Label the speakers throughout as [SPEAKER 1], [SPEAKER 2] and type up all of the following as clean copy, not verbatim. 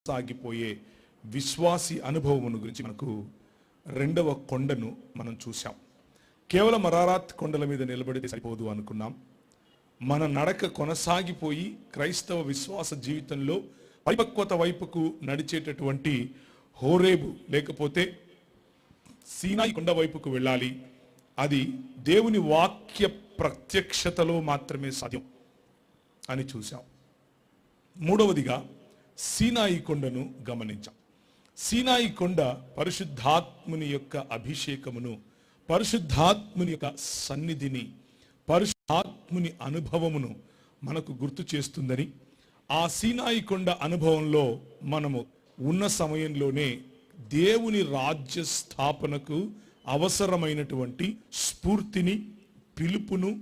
[SPEAKER 1] సాగిపోయే విశ్వాసి అనుభవమును గురించి మనకు రెండవ కొండను మనం చూసాం. కేవలం అరారాత్ కొండల మీద నిలబడితే సరిపోదు అనుకున్నాం. మన నడక కొనసాగిపోయి క్రైస్తవ విశ్వాస జీవితంలో పరిపక్వత వైపుకు నడిచేటటువంటి హోరేబు లేకపోతే సీనాయి కొండ వైపుకు వెళ్ళాలి. అది దేవుని వాక్య ప్రత్యక్షతలో మాత్రమే సాధ్యం అని చూసాం. మూడవదిగా సీనాయి కొండను గమనించాం. సీనాయి కొండ పరిశుద్ధాత్ముని యొక్క అభిషేకమును, పరిశుద్ధాత్ముని యొక్క సన్నిధిని, పరిశుద్ధాత్ముని అనుభవమును మనకు గుర్తు చేస్తుందని, ఆ సీనాయి కొండ అనుభవంలో మనము ఉన్న సమయంలోనే దేవుని రాజ్య స్థాపనకు అవసరమైనటువంటి స్ఫూర్తిని, పిలుపును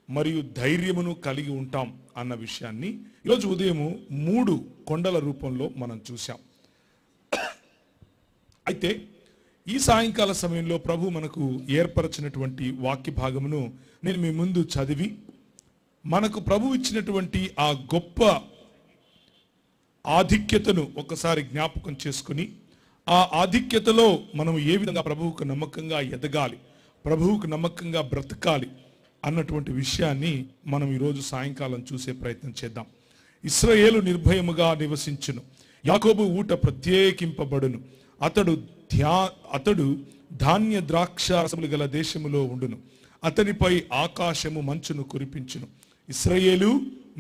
[SPEAKER 1] మరియు ధైర్యమును కలిగి ఉంటాం అన్న విషయాన్ని ఈరోజు ఉదయము 3 కొండల రూపంలో మనం చూసాం. అయితే ఈ సాయంకాల సమయంలో ప్రభు మనకు ఏర్పరచినటువంటి వాక్య భాగమును నేను మీ ముందు చదివి మనకు ప్రభు ఇచ్చినటువంటి ఆ గొప్ప ఆధిక్యతను ఒకసారి జ్ఞాపకం చేసుకుని, ఆ ఆధిక్యతలో మనం ఏ విధంగా ప్రభువుకు నమ్మకంగా ఎదగాలి, ప్రభువుకు నమ్మకంగా బ్రతకాలి అన్నటువంటి విషయాన్ని మనం ఈరోజు సాయంకాలం చూసే ప్రయత్నం చేద్దాం. ఇశ్రాయేలు నిర్భయముగా నివసించును, యాకోబు ఊట ప్రత్యేకింపబడును, అతడు ధాన్య ద్రాక్ష రసములు గల దేశములో ఉండును, అతనిపై ఆకాశము మంచును కురిపించును. ఇశ్రాయేలు,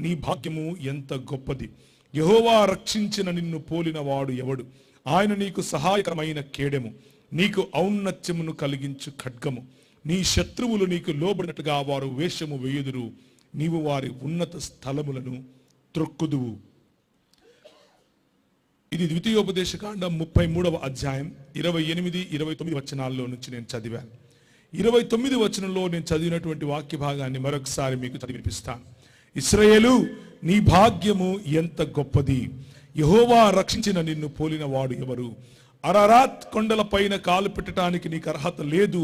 [SPEAKER 1] నీ భాగ్యము ఎంత గొప్పది! యెహోవా రక్షించిన నిన్ను పోలిన వాడు ఎవడు? ఆయన నీకు సహాయకరమైన కేడెము, నీకు ఔన్నత్యమును కలిగించు ఖడ్గము. నీ శత్రువులు నీకు లోబడినట్టుగా వారు వేషము వేయుదురు, నీవు వారి ఉన్నత స్థలములను త్రొక్కుదువు. ఇది ద్వితీయోపదేశకాండం 33వ అధ్యాయం 28, 29 వచనాల్లో నుంచి నేను చదివాను. 29 వచనంలో నేను చదివినటువంటి వాక్య భాగాన్ని మరొకసారి మీకు చదివినిపిస్తాను. ఇశ్రాయేలు, నీ భాగ్యము ఎంత గొప్పది! యెహోవా రక్షించిన నిన్ను పోలిన వాడు ఎవరు? అరారాత్ కొండల పైన కాలు పెట్టడానికి నీకు అర్హత లేదు,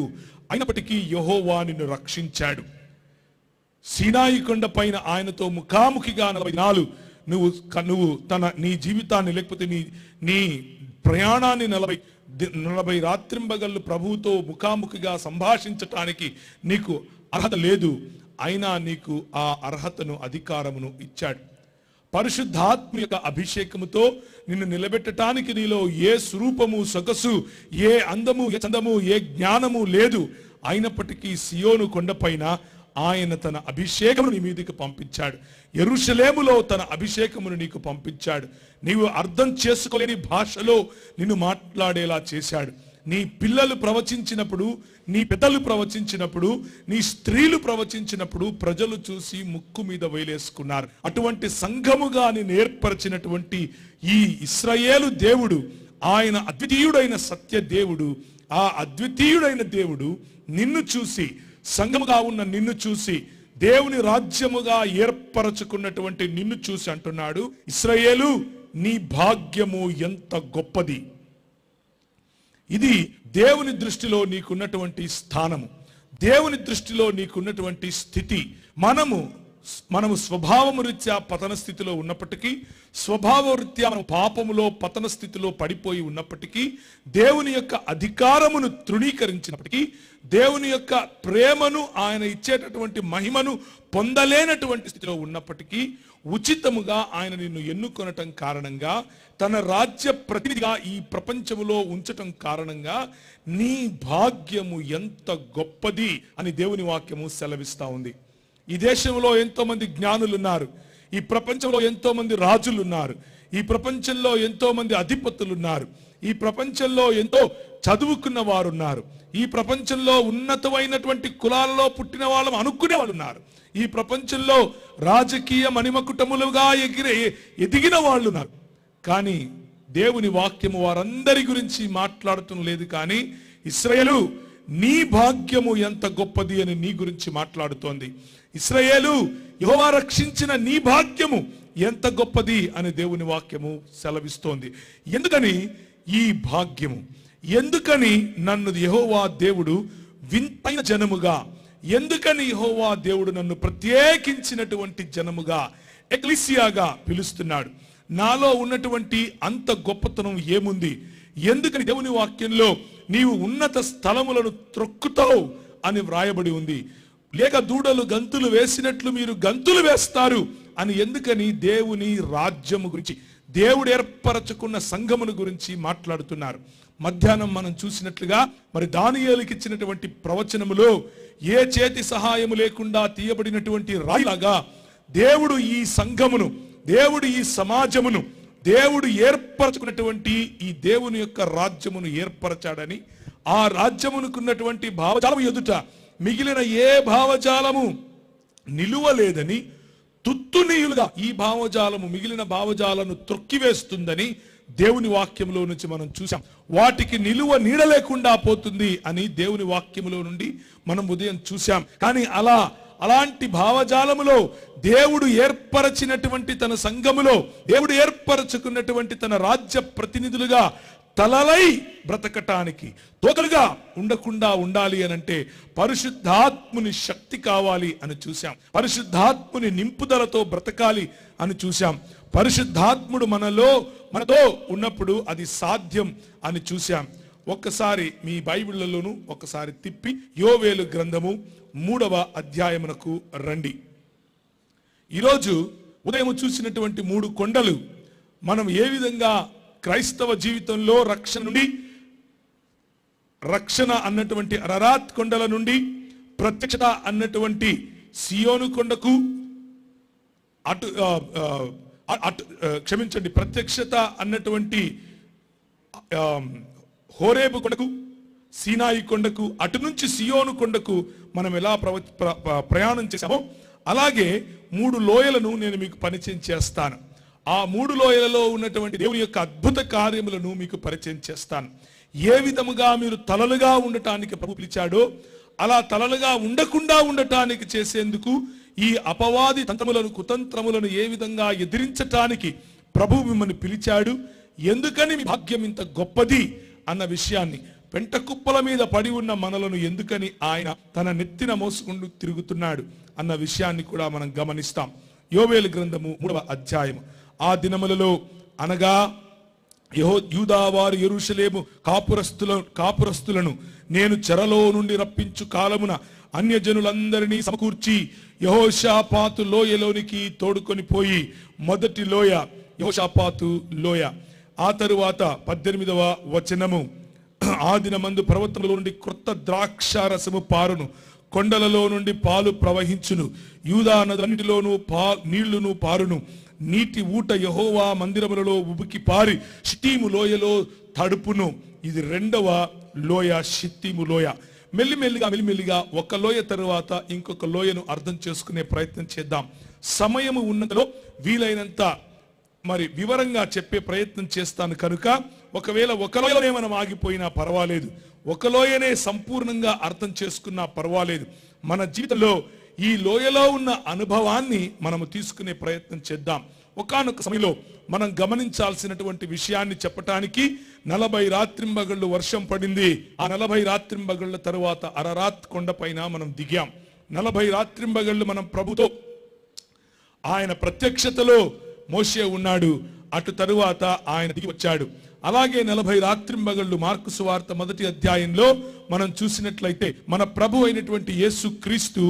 [SPEAKER 1] అయినప్పటికీ యెహోవా నిన్ను రక్షించాడు. సీనాయి కొండ పైన ఆయనతో ముఖాముఖిగా 40 దినాలు నువ్వు నీ జీవితాన్ని లేకపోతే నీ ప్రయాణాన్ని 40 రాత్రింబగళ్ళు ప్రభువుతో ముఖాముఖిగా సంభాషించటానికి నీకు అర్హత లేదు, అయినా నీకు ఆ అర్హతను, అధికారమును ఇచ్చాడు. పరిశుద్ధాత్మ యొక్క అభిషేకముతో నిన్ను నిలబెట్టడానికి నీలో ఏ స్వరూపము, సొగసు, ఏ అందము, ఏ చందము, ఏ జ్ఞానము లేదు. అయినప్పటికీ సియోను కొండపైన ఆయన తన అభిషేకమును నీ మీదకి పంపించాడు. యెరూషలేములో తన అభిషేకమును నీకు పంపించాడు. నీవు అర్థం చేసుకోలేని భాషలో నిన్ను మాట్లాడేలా చేశాడు. నీ పిల్లలు ప్రవచించినప్పుడు, నీ పెద్దలు ప్రవచించినప్పుడు, నీ స్త్రీలు ప్రవచించినప్పుడు ప్రజలు చూసి ముక్కు మీద వేలేసుకున్నారు. అటువంటి సంఘముగా నిన్ను ఏర్పరచినటువంటి ఈ ఇశ్రాయేలు దేవుడు, ఆయన అద్వితీయుడైన సత్య దేవుడు, ఆ అద్వితీయుడైన దేవుడు నిన్ను చూసి, సంఘముగా ఉన్న నిన్ను చూసి, దేవుని రాజ్యముగా ఏర్పరచుకున్నటువంటి నిన్ను చూసి అంటున్నాడు, ఇశ్రాయేలు, నీ భాగ్యము ఎంత గొప్పది! ఇది దేవుని దృష్టిలో నీకున్నటువంటి స్థానము, దేవుని దృష్టిలో నీకున్నటువంటి స్థితి. మనము స్వభావము రీత్యా పతన స్థితిలో ఉన్నప్పటికీ, స్వభావరీత్యా మనం పాపములో పతన స్థితిలో పడిపోయి ఉన్నప్పటికీ, దేవుని యొక్క అధికారమును తృణీకరించినప్పటికీ, దేవుని యొక్క ప్రేమను, ఆయన ఇచ్చేటటువంటి మహిమను పొందలేనటువంటి స్థితిలో ఉన్నప్పటికీ, ఉచితముగా ఆయన నిన్ను ఎన్నుకొనటం కారణంగా, తన రాజ్య ప్రతినిధిగా ఈ ప్రపంచములో ఉంచటం కారణంగా నీ భాగ్యము ఎంత గొప్పది అని దేవుని వాక్యము సెలవిస్తా ఉంది. ఈ దేశంలో ఎంతో మంది జ్ఞానులు ఉన్నారు, ఈ ప్రపంచంలో ఎంతో మంది రాజులు ఉన్నారు, ఈ ప్రపంచంలో ఎంతో మంది అధిపతులు ఉన్నారు, ఈ ప్రపంచంలో ఎంతో చదువుకున్న వారు ఉన్నారు, ఈ ప్రపంచంలో ఉన్నతమైనటువంటి కులాలలో పుట్టిన వాళ్ళం అనుకునే వాళ్ళు ఉన్నారు, ఈ ప్రపంచంలో రాజకీయ మణిమకుటములుగా ఎదిగిన వాళ్ళు ఉన్నారు. కానీ దేవుని వాక్యము వారందరి గురించి మాట్లాడటం లేదు. కానీ ఇశ్రాయేలు, నీ భాగ్యము ఎంత గొప్పది అని నీ గురించి మాట్లాడుతోంది. ఇశ్రాయేలు, యెహోవా రక్షించిన నీ భాగ్యము ఎంత గొప్పది అని దేవుని వాక్యము సెలవిస్తోంది. ఎందుకని ఈ భాగ్యము? ఎందుకని నన్ను యెహోవా దేవుడు వింతైన జనముగా, ఎందుకని యెహోవా దేవుడు నన్ను ప్రత్యేకించినటువంటి జనముగా, ఎక్లీసియాగా పిలుస్తున్నాడు? నాలో ఉన్నటువంటి అంత గొప్పతనం ఏముంది? ఎందుకని దేవుని వాక్యంలో నీవు ఉన్నత స్థలములను త్రొక్కుతావు అని వ్రాయబడి ఉంది? లేక దూడలు గంతులు వేసినట్లు మీరు గంతులు వేస్తారు అని ఎందుకని దేవుని రాజ్యము గురించి, దేవుడు ఏర్పరచుకున్న సంఘమును గురించి మాట్లాడుతున్నారు. మధ్యాహ్నం మనం చూసినట్లుగా మరి దానియేలుకి ఇచ్చినటువంటి ప్రవచనములో ఏ చేతి సహాయము లేకుండా తీయబడినటువంటి రాయిలాగా దేవుడు ఈ సంఘమును, దేవుడు ఈ సమాజమును, దేవుడు ఏర్పరచుకున్నటువంటి ఈ దేవుని యొక్క రాజ్యమును ఏర్పరచాడని, ఆ రాజ్యమునుకున్నటువంటి భావజాలము ఎదుట మిగిలిన ఏ భావజాలము నిలువలేదని, తుత్తునీయులుగా ఈ భావజాలము మిగిలిన భావజాలను త్రొక్కివేస్తుందని దేవుని వాక్యంలో నుంచి మనం చూసాం. వాటికి నిలువ నీడ లేకుండా పోతుంది అని దేవుని వాక్యములో నుండి మనం ఉదయం చూసాం. కానీ అలాంటి భావజాలములో దేవుడు ఏర్పరచినటువంటి తన సంఘములో, దేవుడు ఏర్పరచుకున్నటువంటి తన రాజ్య ప్రతినిధులుగా తలలై బ్రతకటానికి, తోకలుగా ఉండకుండా ఉండాలి అనంటే పరిశుద్ధాత్ముని శక్తి కావాలి అని చూసాం. పరిశుద్ధాత్ముని నింపుదలతో బ్రతకాలి అని చూసాం. పరిశుద్ధాత్ముడు మనతో ఉన్నప్పుడు అది సాధ్యం అని చూసాం. ఒక్కసారి మీ బైబిళ్లలోనూ ఒకసారి తిప్పి యోవేలు గ్రంథము 3వ అధ్యాయమునకు రండి. ఈరోజు ఉదయం చూసినటువంటి 3 కొండలు మనం ఏ విధంగా క్రైస్తవ జీవితంలో రక్షణ అన్నటువంటి అరరాత్ కొండల నుండి ప్రత్యక్షత అన్నటువంటి సియోను కొండకు ప్రత్యక్షత అన్నటువంటి హోరేబు కొండకు, సీనాయి కొండకు, అటు నుంచి సియోను కొండకు మనం ఎలా ప్రయాణం చేశామో అలాగే 3 లోయలను నేను మీకు పరిచయం చేస్తాను. ఆ 3 లోయలలో ఉన్నటువంటి దేవుని యొక్క అద్భుత కార్యములను మీకు పరిచయం చేస్తాను. ఏ విధముగా మీరు తలలుగా ఉండటానికి ప్రభు పిలిచాడో అలా తలలుగా ఉండకుండా ఉండటానికి చేసేందుకు ఈ అపవాది తంత్రములను, కుతంత్రములను ఏ విధంగా ఎదిరించటానికి ప్రభు మిమ్మల్ని పిలిచాడు, ఎందుకని మీ భాగ్యం ఇంత గొప్పది అన్న విషయాన్ని, పెంట కుప్పల మీద పడి ఉన్న మనలను ఎందుకని ఆయన తన నెత్తిన మోసుకుంటూ తిరుగుతున్నాడు అన్న విషయాన్ని కూడా మనం గమనిస్తాం. యోవేలు గ్రంథము 3వ అధ్యాయము. ఆ దినములలో అనగా యూదావారు యెరూషలేము కాపురస్తులను నేను చెరలో నుండి రప్పించు కాలమున అన్యజనులందరినీ సమకూర్చి యెహోషాపాతు లోయలోనికి తోడుకొని పోయి, మొదటి లోయ యెహోషాపాతు లోయ. ఆ తరువాత 18వ వచనము, ఆ దినమందు పర్వతముల నుండి క్రొత్త ద్రాక్షారసము పారును, కొండలలో నుండి పాలు ప్రవహించును, యూదా నదులన్నిటిలోనూ నీళ్లును పారును, నీటి ఊట యెహోవా మందిరములలో ఉబికి పారి షిత్తీము లోయలో తడుపును. ఇది 2వ లోయ, షిత్తీము లోయ. మెల్లిమెల్లిగా ఒక లోయ తరువాత ఇంకొక లోయను అర్థం చేసుకునే ప్రయత్నం చేద్దాం. సమయము ఉన్నంతలో వీలైనంత మరి వివరంగా చెప్పే ప్రయత్నం చేస్తాను కనుక ఒకవేళ ఒక లోయనే మనం ఆగిపోయినా పర్వాలేదు, ఒక లోయనే సంపూర్ణంగా అర్థం చేసుకున్నా పర్వాలేదు. మన జీవితంలో ఈ లోయలో ఉన్న అనుభవాన్ని మనము తీసుకునే ప్రయత్నం చేద్దాం. ఒకానొక సమయంలో మనం గమనించాల్సినటువంటి విషయాన్ని చెప్పటానికి 40 రాత్రింబగళ్ళు వర్షం పడింది. ఆ 40 రాత్రింబగళ్ళ తరువాత అరరాత్ కొండ పైన మనం దిగాం. 40 రాత్రింబగళ్ళు మనం ప్రభుతో ఆయన ప్రత్యక్షతలో మోషే ఉన్నాడు, అటు తరువాత ఆయన దిగి వచ్చాడు. అలాగే 40 రాత్రింబగళ్ళు మార్కు సువార్త 1వ అధ్యాయంలో మనం చూసినట్లయితే మన ప్రభు అయినటువంటి యేసు క్రీస్తు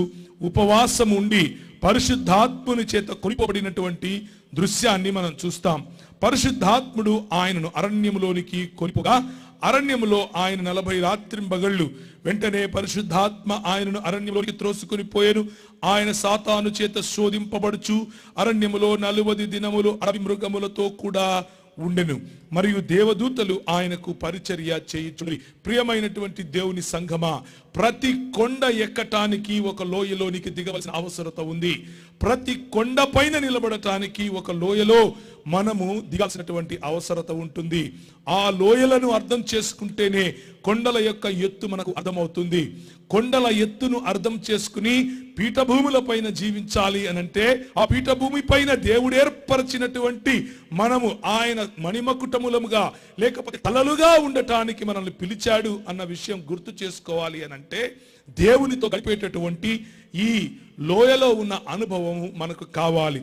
[SPEAKER 1] ఉపవాసం ఉండి పరిశుద్ధాత్ముని చేత కొనిపోబడినటువంటి దృశ్యాన్ని మనం చూస్తాం. పరిశుద్ధాత్ముడు ఆయనను అరణ్యములోనికి కొనిపోగా అరణ్యములో ఆయన 40 రాత్రింబగళ్ళు, వెంటనే పరిశుద్ధాత్మ ఆయనను అరణ్యంలోకి త్రోసుకొని పోయెను. ఆయన సాతాను చేత శోధింపబడుచు అరణ్యములో 40 దినములు అడవి మృగములతో కూడా ఉండెను. మరియు దేవదూతలు ఆయనకు పరిచర్య చేయుచుండి. ప్రియమైనటువంటి దేవుని సంఘమా, ప్రతి కొండ ఎక్కటానికి ఒక లోయలోనికి దిగవలసిన అవసరత ఉంది. ప్రతి కొండ పైన నిలబడటానికి ఒక లోయలో మనము దిగాల్సినటువంటి అవసరత ఉంటుంది. ఆ లోయలను అర్థం చేసుకుంటేనే కొండల యొక్క ఎత్తు మనకు అర్థమవుతుంది. కొండల ఎత్తును అర్థం చేసుకుని పీఠభూముల పైన జీవించాలి అనంటే ఆ పీఠభూమి పైన దేవుడు ఏర్పరచినటువంటి మనము ఆయన మణిమకుటములముగా లేకపోతే తలలుగా ఉండటానికి మనల్ని పిలిచాడు అన్న విషయం గుర్తు చేసుకోవాలి అనంటే దేవునితో గడిపేటటువంటి ఈ లోయలో ఉన్న అనుభవము మనకు కావాలి.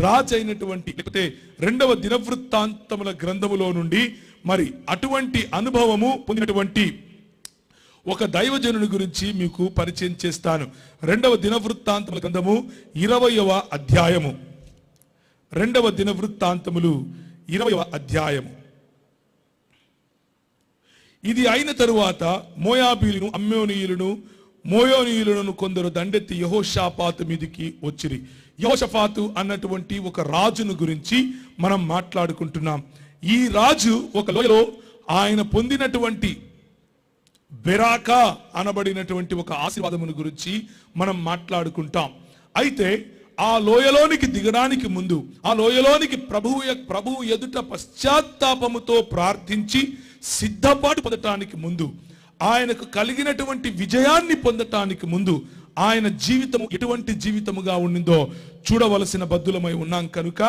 [SPEAKER 1] రాజు అయినటువంటి లేకపోతే రెండవ దినవృత్తాంతముల గ్రంథములో నుండి మరి అటువంటి అనుభవము పొందినటువంటి ఒక దైవజనుని గురించి మీకు పరిచయం చేస్తాను. రెండవ దినవృత్తాంతముల గ్రంథము 20వ అధ్యాయము. రెండవ దినవృత్తాంతములు 20వ అధ్యాయము. ఇది అయిన తరువాత మోయాబీయులను మోయోనీయులను కొందరు దండెత్తి యెహోషాపాతు మీదికి వచ్చిరి. యెహోషాపాతు అన్నటువంటి ఒక రాజును గురించి మనం మాట్లాడుకుంటున్నాం. ఈ రాజు ఒక లోయలో ఆయన పొందినటువంటి బెరాకా అనబడినటువంటి ఒక ఆశీర్వాదమును గురించి మనం మాట్లాడుకుంటాం. అయితే ఆ లోయలోనికి దిగడానికి ముందు, ఆ లోయలోనికి ప్రభువు ఎదుట పశ్చాత్తాపముతో ప్రార్థించి సిద్ధపాటు పొందటానికి ముందు, ఆయనకు కలిగినటువంటి విజయాన్ని పొందటానికి ముందు ఆయన జీవితం ఎటువంటి జీవితముగా ఉండిందో చూడవలసిన బద్దులమై ఉన్నాం కనుక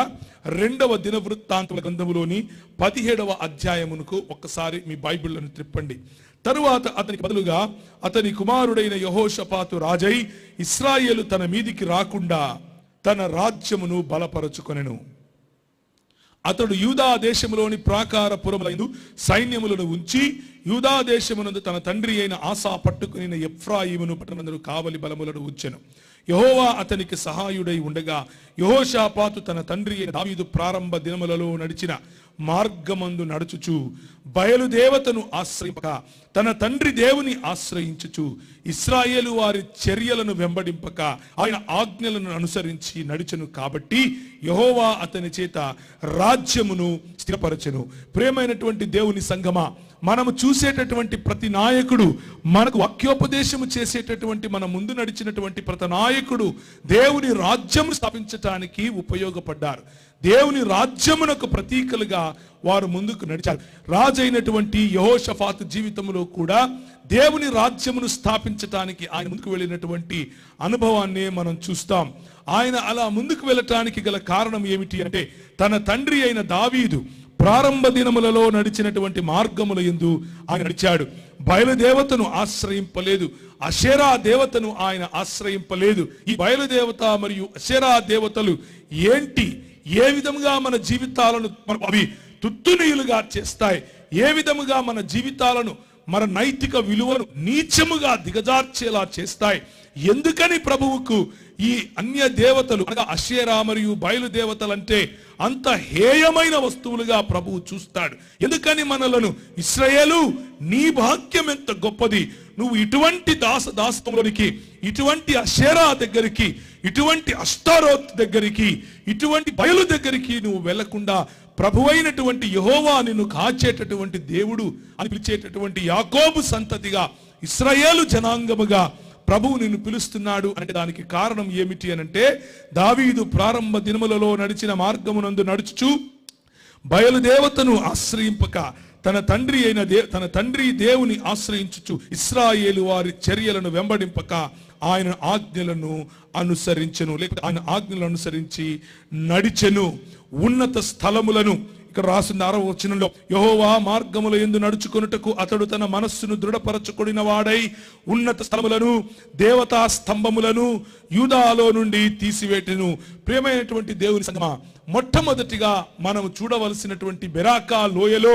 [SPEAKER 1] రెండవ దినవృత్తాంతముల గ్రంథములోని 17వ అధ్యాయమునకు ఒక్కసారి మీ బైబిళ్లను త్రిప్పండి. తరువాత అతనికి బదులుగా అతని కుమారుడైన యెహోషాపాతు రాజై ఇశ్రాయేలు తన మీదికి రాకుండా తన రాజ్యమును బలపరచుకొనెను. అతడు యూదా దేశములోని ప్రాకారపురములందు సైన్యములను ఉంచి యూదా దేశమునందు తన తండ్రి అయిన ఆసా పట్టుకుని ఎఫ్రాయిమును పట్టణమందు కావలి బలములను ఉంచెను. యెహోవా అతనికి సహాయుడై ఉండగా యెహోషాపాతు తన తండ్రి అయిన దావీదు ప్రారంభ దినములలో నడిచిన మార్గమందు నడుచుచు బయలుదేవతను ఆశ్రయింపక తన తండ్రి దేవుని ఆశ్రయించుచు ఇశ్రాయేలు వారి చర్యలను వెంబడింపక ఆయన ఆజ్ఞలను అనుసరించి నడిచెను. కాబట్టి యెహోవా అతని చేత రాజ్యమును స్థిరపరచెను. ప్రియమైనటువంటి దేవుని సంఘమా, మనము చూసేటటువంటి ప్రతి నాయకుడు, మనకు వాక్యోపదేశము చేసేటటువంటి మన ముందు నడిచినటువంటి ప్రతి నాయకుడు దేవుని రాజ్యము స్థాపించటానికి ఉపయోగపడ్డారు. దేవుని రాజ్యమునకు ప్రతీకలుగా వారు ముందుకు నడిచారు. రాజైనటువంటి యెహోషాపాతు జీవితంలో కూడా దేవుని రాజ్యమును స్థాపించటానికి ఆయన ముందుకు వెళ్ళినటువంటి అనుభవాన్ని మనం చూస్తాం. ఆయన అలా ముందుకు వెళ్ళటానికి గల కారణం ఏమిటి అంటే, తన తండ్రి అయిన దావీదు ప్రారంభ దినములలో నడిచినటువంటి మార్గముల యందు ఆయన నడిచాడు. బయలుదేవతను ఆశ్రయింపలేదు, అషేరా దేవతను ఆయన ఆశ్రయింపలేదు. ఈ బయలుదేవత మరియు అషేరా దేవతలు ఏంటి, ఏ విధముగా మన జీవితాలను అవి తుత్తునీయులుగా చేస్తాయి, ఏ విధముగా మన జీవితాలను, మన నైతిక విలువను నీచముగా దిగజార్చేలా చేస్తాయి, ఎందుకని ప్రభువుకు ఈ అన్య దేవతలు అనగా అషేరా మరియు బయలుదేవతలంటే అంత హేయమైన వస్తువులుగా ప్రభువు చూస్తాడు? ఎందుకని మనలను ఇశ్రాయేలు నీ భాగ్యం ఎంత గొప్పది, నువ్వు ఇటువంటి దాసత్వంలోనికి, ఇటువంటి అషేరా దగ్గరికి, ఇటువంటి అష్టారోత్ దగ్గరికి, ఇటువంటి బయలు దగ్గరికి నువ్వు వెళ్లకుండా ప్రభువైనటువంటి యెహోవా నిన్ను కాచేటటువంటి దేవుడు అని పిలిచేటటువంటి యాకోబు సంతతిగా, ఇశ్రాయేలు జనాంగముగా ప్రభువు నిన్ను పిలుస్తున్నాడు అంటే దానికి కారణం ఏమిటి అనంటే, దావీదు ప్రారంభ దినములలో నడిచిన మార్గమునందు నడుచుచు బయలుదేవతను ఆశ్రయింపక తన తండ్రి దేవుని ఆశ్రయించుచు ఇశ్రాయేలు వారి చర్యలను వెంబడింపక ఆయన ఆజ్ఞలను అనుసరించెను, లేకపోతే ఆయన ఆజ్ఞలను అనుసరించి నడిచెను. ఉన్నత స్థలములను, ఇక్కడ రాసిన 6వ వచనంలో, యెహోవా మార్గముల యందు నడుచుకొనుటకు అతడు తన మనస్సును దృఢపరచుకొనిన వాడై ఉన్నత స్థలములను, దేవతా స్తంభములను యూదాలో నుండి తీసివేటెను. ప్రియమైనటువంటి దేవుని సంగమా, మొట్టమొదటిగా మనం చూడవలసినటువంటి బెరాకా లోయలో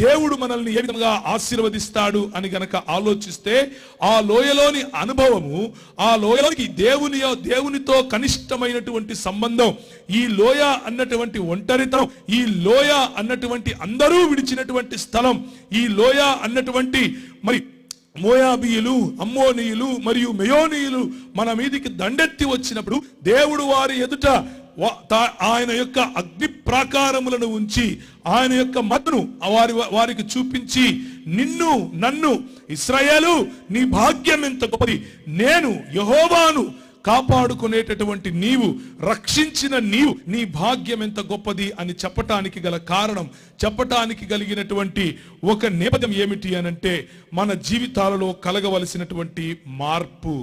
[SPEAKER 1] దేవుడు మనల్ని ఏ విధంగా ఆశీర్వదిస్తాడు అని గనక ఆలోచిస్తే, ఆ లోయలోని అనుభవము, ఆ లోయలోనికి దేవునితో కనిష్టమైనటువంటి సంబంధం, ఈ లోయ అన్నటువంటి ఒంటరితనం, ఈ లోయ అన్నటువంటి అందరూ విడిచినటువంటి స్థలం, ఈ లోయ అన్నటువంటి మరి మోయాబీయులు, అమ్మోనీయులు మరియు మెయోనీయులు మన మీదికి దండెత్తి వచ్చినప్పుడు దేవుడు వారి ఎదుట ఆయన యొక్క అగ్ని ప్రాకారములను ఉంచి ఆయన యొక్క మతను వారికి చూపించి, నన్ను ఇశ్రాయేలు నీ భాగ్యం ఎంత గొప్పది, నేను యెహోవాను కాపాడుకునేటటువంటి నీవు, రక్షించిన నీవు, నీ భాగ్యం ఎంత గొప్పది అని చెప్పటానికి గల కారణం, చెప్పటానికి కలిగినటువంటి ఒక నేపథ్యం ఏమిటి అనంటే, మన జీవితాలలో కలగవలసినటువంటి మార్పు.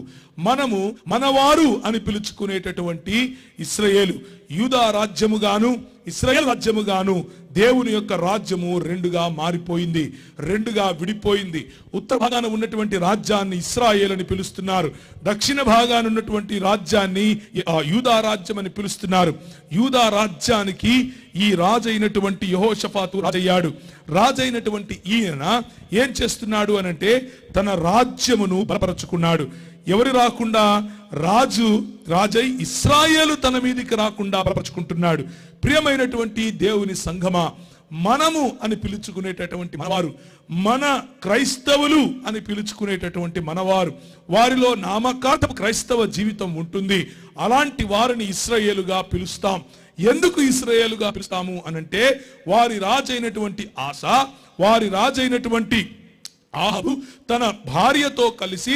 [SPEAKER 1] మనము మనవారు అని పిలుచుకునేటటువంటి ఇశ్రాయేలు యూదా రాజ్యముగాను ఇశ్రాయేలు రాజ్యముగాను దేవుని యొక్క రాజ్యము రెండుగా మారిపోయింది, రెండుగా విడిపోయింది. ఉత్తర భాగాన ఉన్నటువంటి రాజ్యాన్ని ఇశ్రాయేలు అని పిలుస్తున్నారు, దక్షిణ భాగాన ఉన్నటువంటి రాజ్యాన్ని యూదా రాజ్యం అని పిలుస్తున్నారు. యూదా రాజ్యానికి ఈ రాజైనటువంటి యెహోషాఫాతు రాజయ్యాడు. రాజైనటువంటి ఈయన ఏం చేస్తున్నాడు అనంటే తన రాజ్యమును బలపరుచుకున్నాడు. ఎవరు రాకుండా? రాజై ఇశ్రాయేలు తన మీదికి రాకుండా బలపరుచుకుంటున్నాడు. ప్రియమైనటువంటి దేవుని సంఘమా, మనము అని పిలుచుకునేటటువంటి మనవారు, మన క్రైస్తవులు అని పిలుచుకునేటటువంటి మనవారు, వారిలో నామకార్థపు క్రైస్తవ జీవితం ఉంటుంది. అలాంటి వారిని ఇశ్రాయేలుగా పిలుస్తాం. ఎందుకు ఇశ్రాయేలుగా పిలుస్తాము అనంటే వారి రాజైనటువంటి ఆస, వారి రాజైనటువంటి ఆహాబు తన భార్యతో కలిసి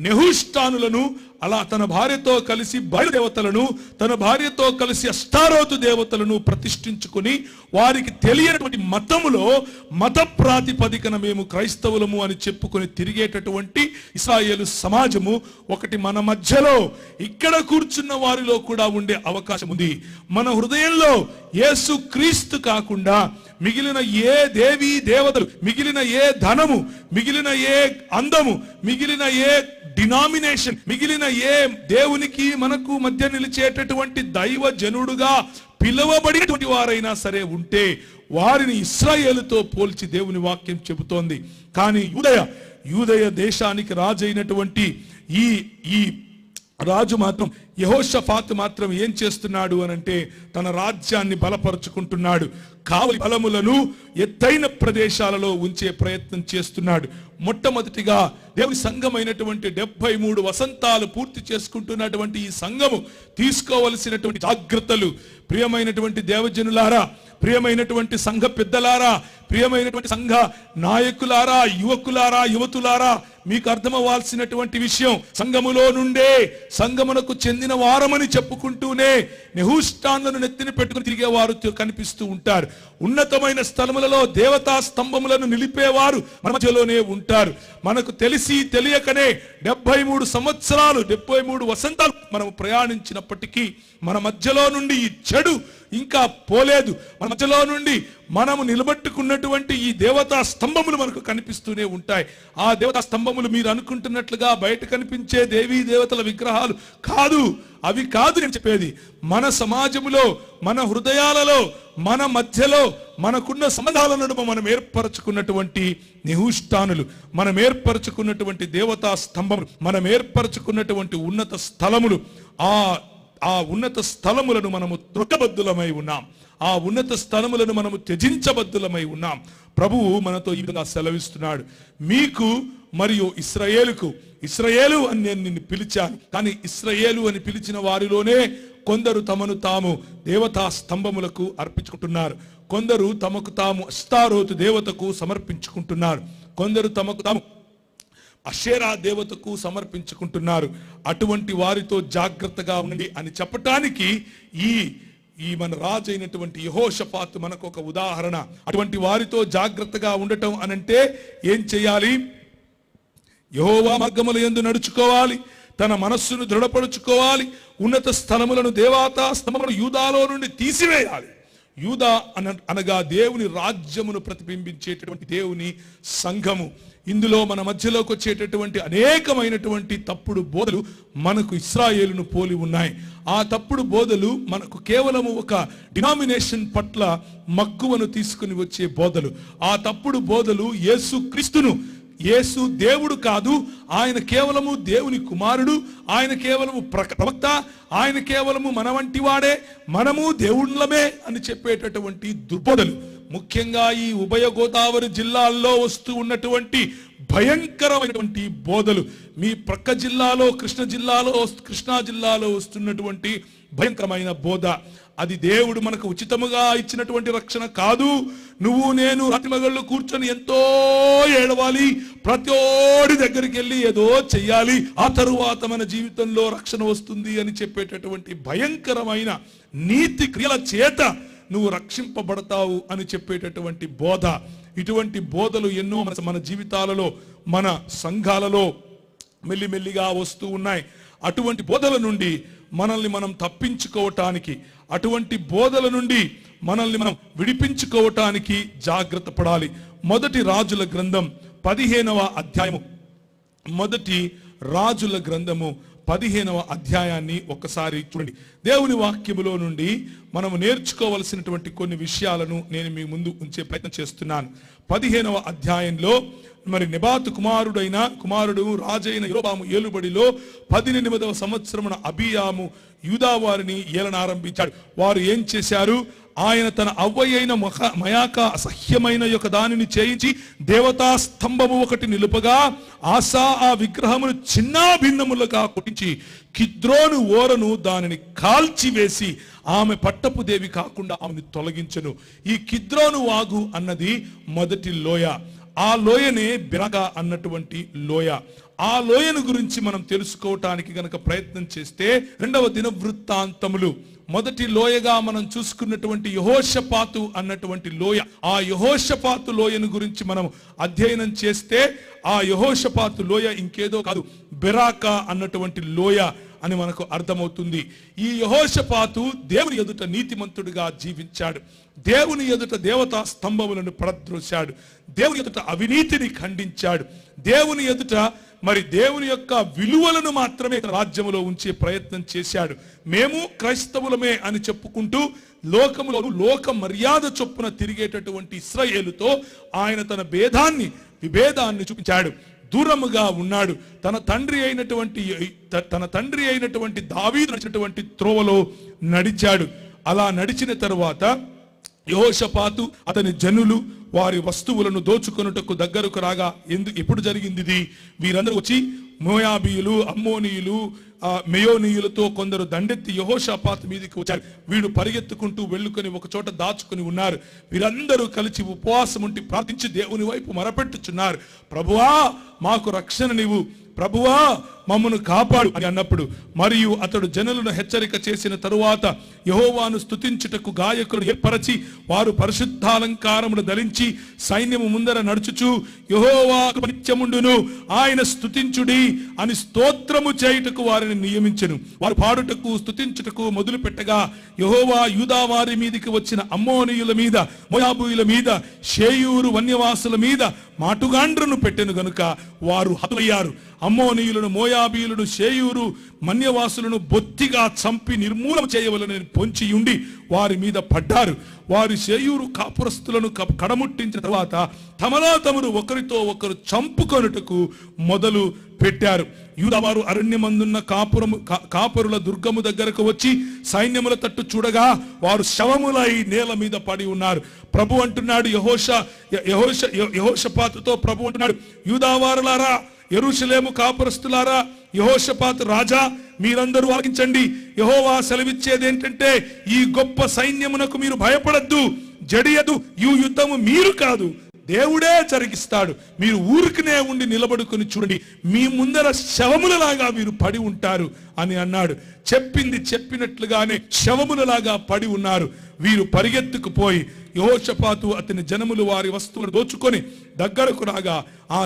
[SPEAKER 1] నెహుష్టానులను, అలా తన భార్యతో కలిసి బయలుదేవతలను, తన భార్యతో కలిసి అష్టారోతు దేవతలను ప్రతిష్ఠించుకుని వారికి తెలియనటువంటి మతములో మత ప్రాతిపదికన మేము క్రైస్తవులము అని చెప్పుకొని తిరిగేటటువంటి ఇశ్రాయేలు సమాజము ఒకటి మన మధ్యలో ఇక్కడ కూర్చున్న వారిలో కూడా ఉండే అవకాశం ఉంది. మన హృదయంలో యేసు క్రీస్తు కాకుండా మిగిలిన ఏ దేవీ దేవతలు, మిగిలిన ఏ ధనము, మిగిలిన ఏ అందము, మిగిలిన ఏ డినామినేషన్, మిగిలిన ఏ దేవునికి మనకు మధ్య నిలిచేటటువంటి దైవ జనుడుగా పిలువబడినటువంటి వారైనా సరే ఉంటే వారిని ఇశ్రాయేలుతో పోల్చి దేవుని వాక్యం చెబుతోంది. కానీ యూదయ దేశానికి రాజైనటువంటి ఈ రాజు మాత్రం, యెహోషాఫాతు మాత్రం ఏం చేస్తున్నాడు అనంటే తన రాజ్యాన్ని బలపరుచుకుంటున్నాడు. కావలి బలములను ఎత్తైన ప్రదేశాలలో ఉంచే ప్రయత్నం చేస్తున్నాడు. మొట్టమొదటిగా దేవుని సంఘమైనటువంటి 73 వసంతాలు పూర్తి చేసుకుంటున్నటువంటి ఈ సంఘము తీసుకోవలసినటువంటి జాగ్రత్తలు, ప్రియమైనటువంటి దేవజనులారా, ప్రియమైనటువంటి సంఘ పెద్దలారా, ప్రియమైనటువంటి సంఘ నాయకులారా, యువకులారా, యువతులారా, మీకు అర్థమవ్వాల్సినటువంటి విషయం, సంఘములో నుండే సంఘమునకు చెందిన వారమని చెప్పుకుంటూనే నెహుష్టాన్లను నెత్తిన పెట్టుకుని తిరిగేవారు కనిపిస్తూ ఉంటారు. ఉన్నతమైన స్థలములలో దేవతా స్తంభములను నిలిపేవారు మన మధ్యలోనే ఉంటారు. మనకు తెలిసి తెలియకనే 73 సంవత్సరాలు, 73 వసంతాలు మనం ప్రయాణించినప్పటికీ మన మధ్యలో నుండి ఈ చెడు ఇంకా పోలేదు. మన మధ్యలో నుండి మనము నిలబెట్టుకున్నటువంటి ఈ దేవతా స్తంభములు మనకు కనిపిస్తూనే ఉంటాయి. ఆ దేవతా స్తంభములు మీరు అనుకుంటున్నట్లుగా బయట కనిపించే దేవీ దేవతల విగ్రహాలు కాదు, అవి కాదు నేను చెప్పేది. మన సమాజములో, మన హృదయాలలో, మన మధ్యలో మనకున్న సంబంధాల నడుమ మనం ఏర్పరచుకున్నటువంటి నిహుష్టానులు, మనం ఏర్పరచుకున్నటువంటి దేవతా స్తంభములు, మనం ఏర్పరచుకున్నటువంటి ఉన్నత స్థలములు, ఆ ఉన్నత స్థలములను మనము త్రొక్కబద్దులమై ఉన్నాం. ఆ ఉన్నత స్థలములను మనము త్యజించబద్దులమై ఉన్నాం. ప్రభువు మనతో ఈ విధంగా సెలవిస్తున్నాడు, మీకు మరియు ఇశ్రాయేలుకు, ఇశ్రాయేలు అని నేను నిన్ను పిలిచాను, కానీ ఇశ్రాయేలు అని పిలిచిన వారిలోనే కొందరు తమను తాము దేవతా స్తంభములకు అర్పించుకుంటున్నారు, కొందరు తమకు తాము అష్టారోతు దేవతకు సమర్పించుకుంటున్నారు, కొందరు తమకు తాము అషేరా దేవతకు సమర్పించుకుంటున్నారు. అటువంటి వారితో జాగ్రత్తగా ఉండండి అని చెప్పటానికి ఈ మన రాజు అయినటువంటి యెహోషాఫాతు మనకు ఒక ఉదాహరణ. అటువంటి వారితో జాగ్రత్తగా ఉండటం అనంటే ఏం చేయాలి? యెహోవా మార్గముల యందు నడుచుకోవాలి, తన మనస్సును దృఢపరుచుకోవాలి, ఉన్నత స్థలములను దేవతా స్తంభములను యూదాలో నుండి తీసివేయాలి. యూదా అనగా దేవుని రాజ్యమును ప్రతిబింబించేటటువంటి దేవుని సంఘము. ఇందులో మన మధ్యలోకి వచ్చేటటువంటి అనేకమైనటువంటి తప్పుడు బోధలు మనకు ఇశ్రాయేలును పోలి ఉన్నాయి. ఆ తప్పుడు బోధలు మనకు కేవలము ఒక డినామినేషన్ పట్ల మక్కువను తీసుకుని వచ్చే బోధలు. ఆ తప్పుడు బోధలు యేసు దేవుడు కాదు, ఆయన కేవలము దేవుని కుమారుడు, ఆయన కేవలము ప్రవక్త, ఆయన కేవలము మన వంటి వాడే, మనము దేవుళ్ళమే అని చెప్పేటటువంటి దుర్బోధలు. ముఖ్యంగా ఈ ఉభయ గోదావరి జిల్లాల్లో వస్తూ ఉన్నటువంటి భయంకరమైనటువంటి బోధలు, మీ ప్రక్క జిల్లాలో కృష్ణా జిల్లాలో వస్తున్నటువంటి భయంకరమైన బోధ, అది దేవుడు మనకు ఉచితముగా ఇచ్చినటువంటి రక్షణ కాదు. నువ్వు నేను రాత్రిమగళ్ళు కూర్చొని ఎంతో ఏడవాలి, ప్రతోడి దగ్గరికి వెళ్ళి ఏదో చెయ్యాలి, ఆ తరువాత మన జీవితంలో రక్షణ వస్తుంది అని చెప్పేటటువంటి భయంకరమైన నీతి క్రియల చేత నువ్వు రక్షింపబడతావు అని చెప్పేటటువంటి బోధ. ఇటువంటి బోధలు ఎన్నో మన జీవితాలలో, మన సంఘాలలో మెల్లిమెల్లిగా వస్తూ ఉన్నాయి. అటువంటి బోధల నుండి మనల్ని మనం తప్పించుకోవటానికి, అటువంటి బోధల నుండి మనల్ని మనం విడిపించుకోవటానికి జాగ్రత్త పడాలి. మొదటి రాజుల గ్రంథం 15వ అధ్యాయము, మొదటి రాజుల గ్రంథము 15వ అధ్యాయాన్ని ఒక్కసారి చూడండి. దేవుని వాక్యములో నుండి మనము నేర్చుకోవలసినటువంటి కొన్ని విషయాలను నేను మీ ముందు ఉంచే ప్రయత్నం చేస్తున్నాను. 15వ అధ్యాయంలో మరి నెబాతు కుమారుడు రాజైన యెరోబాము ఏలుబడిలో 18వ సంవత్సరమున అబియాము యూదా వారిని ఏలనారంభించాడు. వారు ఏం చేశారు? ఆయన తన అవ్వయైన మయాక అసహ్యమైన యొక్క దానిని చేయించి దేవతా స్తంభము ఒకటి నిలుపగా ఆసా ఆ విగ్రహమును చిన్న భిన్నములుగా కొట్టించి కిద్రోను ఓరను దానిని కాల్చివేసి ఆమె పట్టపు దేవి కాకుండా ఆమెను తొలగించెను. ఈ కిద్రోను వాగు అన్నది మొదటి లోయ. ఆ లోయనే బిరగా అన్నటువంటి లోయ. ఆ లోయను గురించి మనం తెలుసుకోవటానికి గనక ప్రయత్నం చేస్తే 2వ దినవృత్తాంతములు మొదటి లోయగా మనం చూసుకున్నటువంటి యెహోషాపాతు అన్నటువంటి లోయ, ఆ యెహోషాపాతు లోయను గురించి మనం అధ్యయనం చేస్తే ఆ యెహోషాపాతు లోయ ఇంకేదో కాదు, బెరాకా అన్నటువంటి లోయ అని మనకు అర్థమవుతుంది. ఈ యెహోషాపాతు దేవుని ఎదుట నీతిమంతుడిగా జీవించాడు. దేవుని ఎదుట దేవతా స్తంభములను పడద్రోశాడు. దేవుని ఎదుట అవినీతిని ఖండించాడు. దేవుని ఎదుట మరి దేవుని యొక్క విలువలను మాత్రమే రాజ్యములో ఉంచే ప్రయత్నం చేశాడు. మేము క్రైస్తవులమే అని చెప్పుకుంటూ లోకములో లోక మర్యాద చొప్పున తిరిగేటటువంటి ఇశ్రాయేలుతో ఆయన తన విభేదాన్ని చూపించాడు. దూరముగా ఉన్నాడు. తన తండ్రి అయినటువంటి దావీదు నడిచినటువంటి త్రోవలో నడిచాడు. అలా నడిచిన తరువాత యెహోషాపాతు అతని జనులు వారి వస్తువులను దోచుకొనుటకు దగ్గరకు రాగా ఎప్పుడు జరిగింది ఇది? వీరందరూ వచ్చి మోయాబీయులు, అమ్మోనీయులు, మెయోనీయులతో కొందరు దండెత్తి యెహోషాపాతు మీదకి వచ్చారు. వీడు పరిగెత్తుకుంటూ వెళ్ళుకొని ఒక చోట దాచుకుని ఉన్నారు. వీరందరూ కలిసి ఉపవాసం ఉండి ప్రార్థించి దేవుని వైపు మొరపెట్టుచున్నారు. ప్రభువా మాకు రక్షణ నీవు, ప్రభువా మమ్మను కాపాడు అని అన్నప్పుడు, మరియు అతడు జనులను హెచ్చరిక చేసిన తరువాత యెహోవాను స్తుతించుటకు గాయకులను ఏర్పరచి వారు పరిశుద్ధాలంకారములు ధరించి సైన్యము ముందర నడుచుచు యెహోవాకు నిత్యముండును ఆయన స్తుతించుడి అని స్తోత్రము చేయుటకు వారిని నియమించెను. వారు పాడుటకు స్తుతించుటకు మొదలు పెట్టగా యెహోవా యూదా వారి మీదికి వచ్చిన అమ్మోనీయుల మీద, మోయాబీయుల మీద, షేయూరు వన్యవాసుల మీద మాటుగాండ్రను పెట్టెను గనుక వారు హతులయ్యారు. అమ్మోనీయులను, మోయాబీయులను, షేయూరు మన్యవాసులను బొత్తిగా చంపి నిర్మూలన చేయవలనని పొంచి ఉండి వారి మీద పడ్డారు. వారి షేయూరు కాపురస్తులను కడముట్టించిన తర్వాత తమలో తమరు ఒకరితో ఒకరు చంపుకొనుటకు మొదలు పెట్టారు. యూదావారు అరణ్యమందున్న కాపురుల దుర్గము దగ్గరకు వచ్చి సైన్యముల తట్టు చూడగా వారు శవములై నేల మీద పడి ఉన్నారు. ప్రభు అంటున్నాడు యెహోషాపాతుతో, ప్రభు అంటున్నాడు, యూదావారులారా, యెరూషలేము కాపురస్తులారా, యెహోషాపాతు రాజా, మీరందరూ ఆలకించండి. యెహోవా సెలవిచ్చేది ఏంటంటే, ఈ గొప్ప సైన్యమునకు మీరు భయపడద్దు, జడియదు. ఈ యుద్ధము మీరు కాదు, దేవుడే జరిగిస్తాడు. మీరు ఊరికనే ఉండి నిలబడుకొని చూడండి, మీ ముందర శవములలాగా మీరు పడి ఉంటారు అని అన్నాడు. చెప్పింది చెప్పినట్లుగానే శవములలాగా పడి ఉన్నారు. వీరు పరిగెత్తుకుపోయి యెహోషాపాతు అతని జనములు వారి వస్తువులు దోచుకొని దగ్గరకు రాగా ఆ